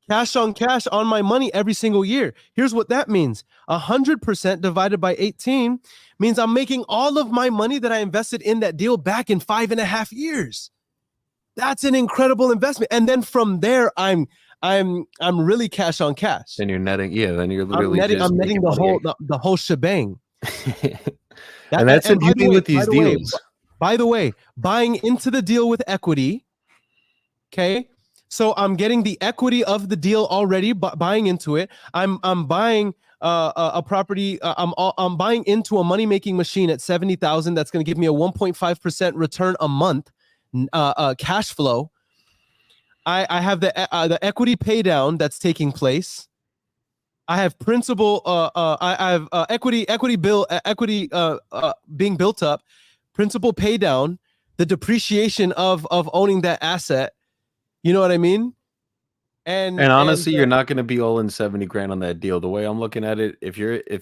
cash on cash on my money every single year. Here's what that means: 100% divided by 18 means I'm making all of my money that I invested in that deal back in 5.5 years. That's an incredible investment. And then from there, I'm really cash on cash. Then you're netting, then you're literally I'm netting the whole shebang. And that's the beauty with these deals. By the way, buying into the deal with equity. Okay. So I'm getting the equity of the deal already, buying into it. I'm buying a property. I'm buying into a money making machine at 70,000. That's going to give me a 1.5% return a month, cash flow. I have the equity pay down that's taking place. I have principal. I have equity being built up, principal pay down, the depreciation of owning that asset. You know what I mean? And honestly, you're not going to be all in 70 grand on that deal. The way I'm looking at it, if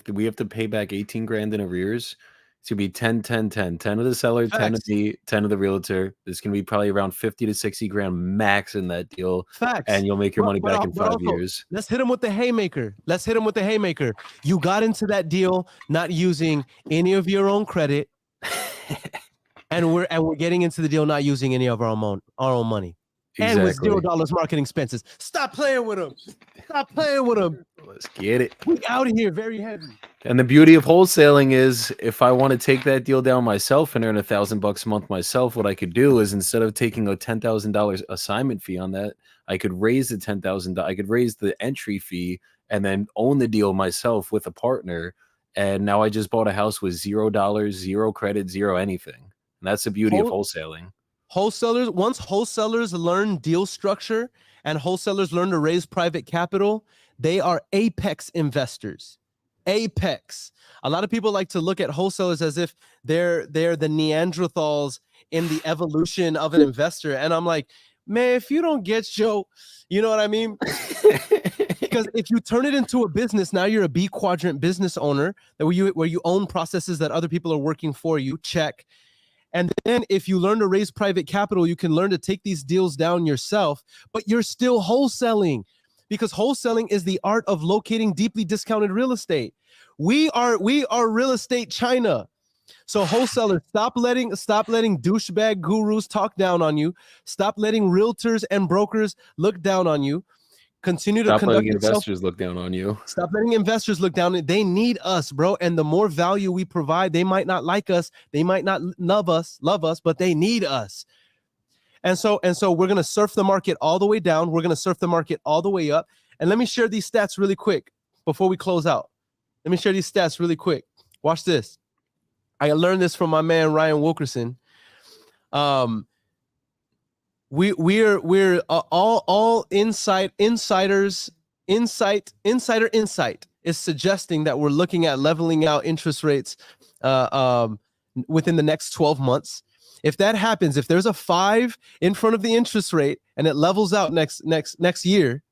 we have to pay back 18 grand in arrears, it's going to be 10, 10, 10, 10 of the seller, Facts. 10 of me, 10 of the realtor. There's going to be probably around 50 to 60 grand max in that deal. Facts. And you'll make your money back in 5 years. Let's hit him with the haymaker. You got into that deal not using any of your own credit. and we're getting into the deal not using any of our own money. Exactly. And with $0 marketing expenses. Stop playing with them. Let's get it. We out of here very heavy. And the beauty of wholesaling is, if I want to take that deal down myself and earn $1,000 a month myself, what I could do is, instead of taking a $10,000 assignment fee on that, I could raise the $10,000. I could raise the entry fee and then own the deal myself with a partner. And now I just bought a house with $0, zero credit, zero anything. And that's the beauty of wholesaling. Once wholesalers learn deal structure and wholesalers learn to raise private capital, they are apex investors. Apex. A lot of people like to look at wholesalers as if they're the Neanderthals in the evolution of an investor. And I'm like, man, if you don't get Joe, you know what I mean? Because if you turn it into a business, now you're a B quadrant business owner where you own processes that other people are working for you. Check. And then if you learn to raise private capital, you can learn to take these deals down yourself, but you're still wholesaling, because wholesaling is the art of locating deeply discounted real estate. We are real estate China. So wholesalers, stop letting douchebag gurus talk down on you. Stop letting realtors and brokers look down on you. Continue to Stop conduct letting investors look down on you. Stop letting investors look down. They need us, bro. And the more value we provide, they might not like us, they might not love us, but they need us. And so we're gonna surf the market all the way down. We're gonna surf the market all the way up. And let me share these stats really quick before we close out. Watch this. I learned this from my man Ryan Wilkerson. We're all insider insight is suggesting that we're looking at leveling out interest rates within the next 12 months. If that happens, if there's a 5 in front of the interest rate and it levels out next year,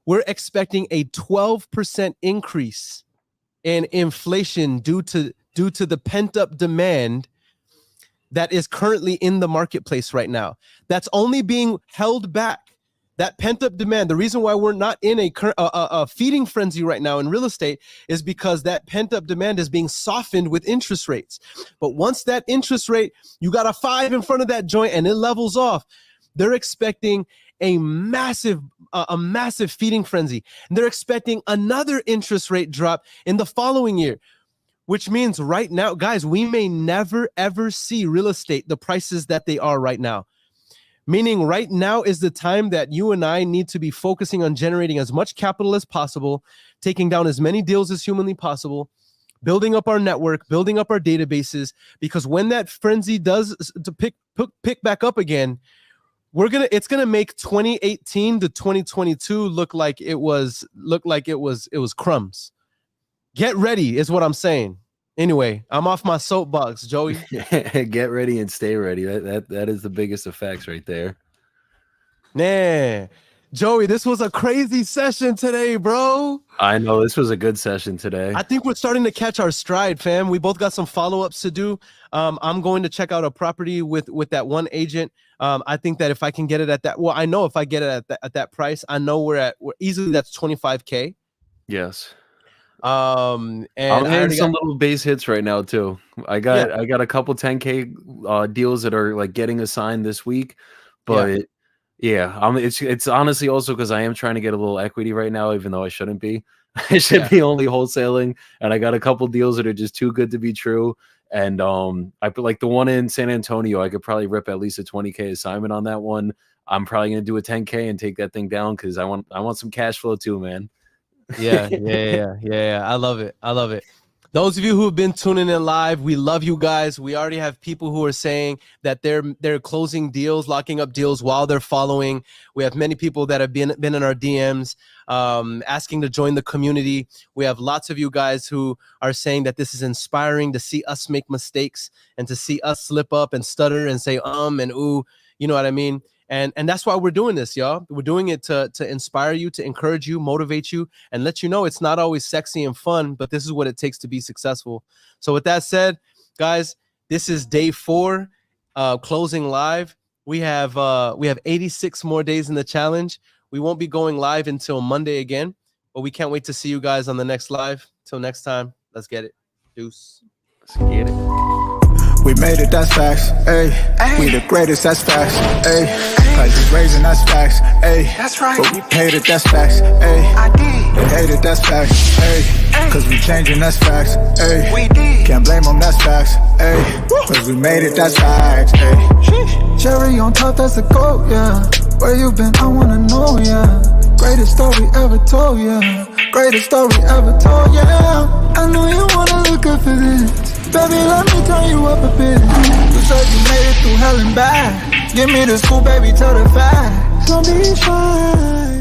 we're expecting a 12% increase in inflation due to the pent-up demand that is currently in the marketplace right now. That's only being held back That pent-up demand, the reason why we're not in a feeding frenzy right now in real estate is because that pent-up demand is being softened with interest rates. But once that interest rate, you got a 5 in front of that joint and it levels off, they're expecting a massive feeding frenzy. And they're expecting another interest rate drop in the following year, which means right now, guys, we may never, ever see real estate, the prices that they are right now. Meaning right now is the time that you and I need to be focusing on generating as much capital as possible, taking down as many deals as humanly possible, building up our network, building up our databases, because when that frenzy does to pick back up again, it's gonna make 2018 to 2022 look like it was crumbs. Get ready is what I'm saying. Anyway, I'm off my soapbox, Joey. Get ready and stay ready. That is the biggest of facts right there. Nah, Joey, this was a crazy session today, bro. I know this was a good session today. I think we're starting to catch our stride, fam. We both got some follow-ups to do. I'm going to check out a property with that one agent. I think that if I can get it at that, well, I know if I get it at that price, I know we're easily that's $25K. Yes. And I'm hitting some little base hits right now too. I got a couple 10K deals that are like getting assigned this week, but it's honestly also because I am trying to get a little equity right now, even though I shouldn't be. I should be only wholesaling, and I got a couple deals that are just too good to be true. And I put like the one in San Antonio, I could probably rip at least a 20K assignment on that one. I'm probably gonna do a 10K and take that thing down because I want some cash flow too, man. Yeah. I love it. Those of you who have been tuning in live, we love you guys. We already have people who are saying that they're closing deals, locking up deals while they're following. We have many people that have been in our DMs asking to join the community. We have lots of you guys who are saying that this is inspiring to see us make mistakes and to see us slip up and stutter and say and ooh, you know what I mean? And that's why we're doing this, y'all. We're doing it to inspire you, to encourage you, motivate you, and let you know it's not always sexy and fun, but this is what it takes to be successful. So with that said, guys, this is day 4, closing live. We have 86 more days in the challenge. We won't be going live until Monday again, but we can't wait to see you guys on the next live. Till next time, let's get it. Deuce. Let's get it. We made it, that's facts, ayy. We the greatest, that's facts, ayy. Prices raising, that's facts, ayy. That's right. But we paid it, that's facts, ayy. I did. They hate it, that's facts, ayy. Cause we changing, that's facts, ayy. We did. Can't blame them, that's facts, ayy. Cause we made it, that's facts, ayy. Cherry on top, that's the goat, yeah. Where you been, I wanna know, yeah. Greatest story ever told, yeah. Greatest story ever told, yeah. I know you wanna look up for this. Baby, let me turn you up a bit. You said you made it through hell and back. Give me the scoop, baby, tell the facts. Don't be shy.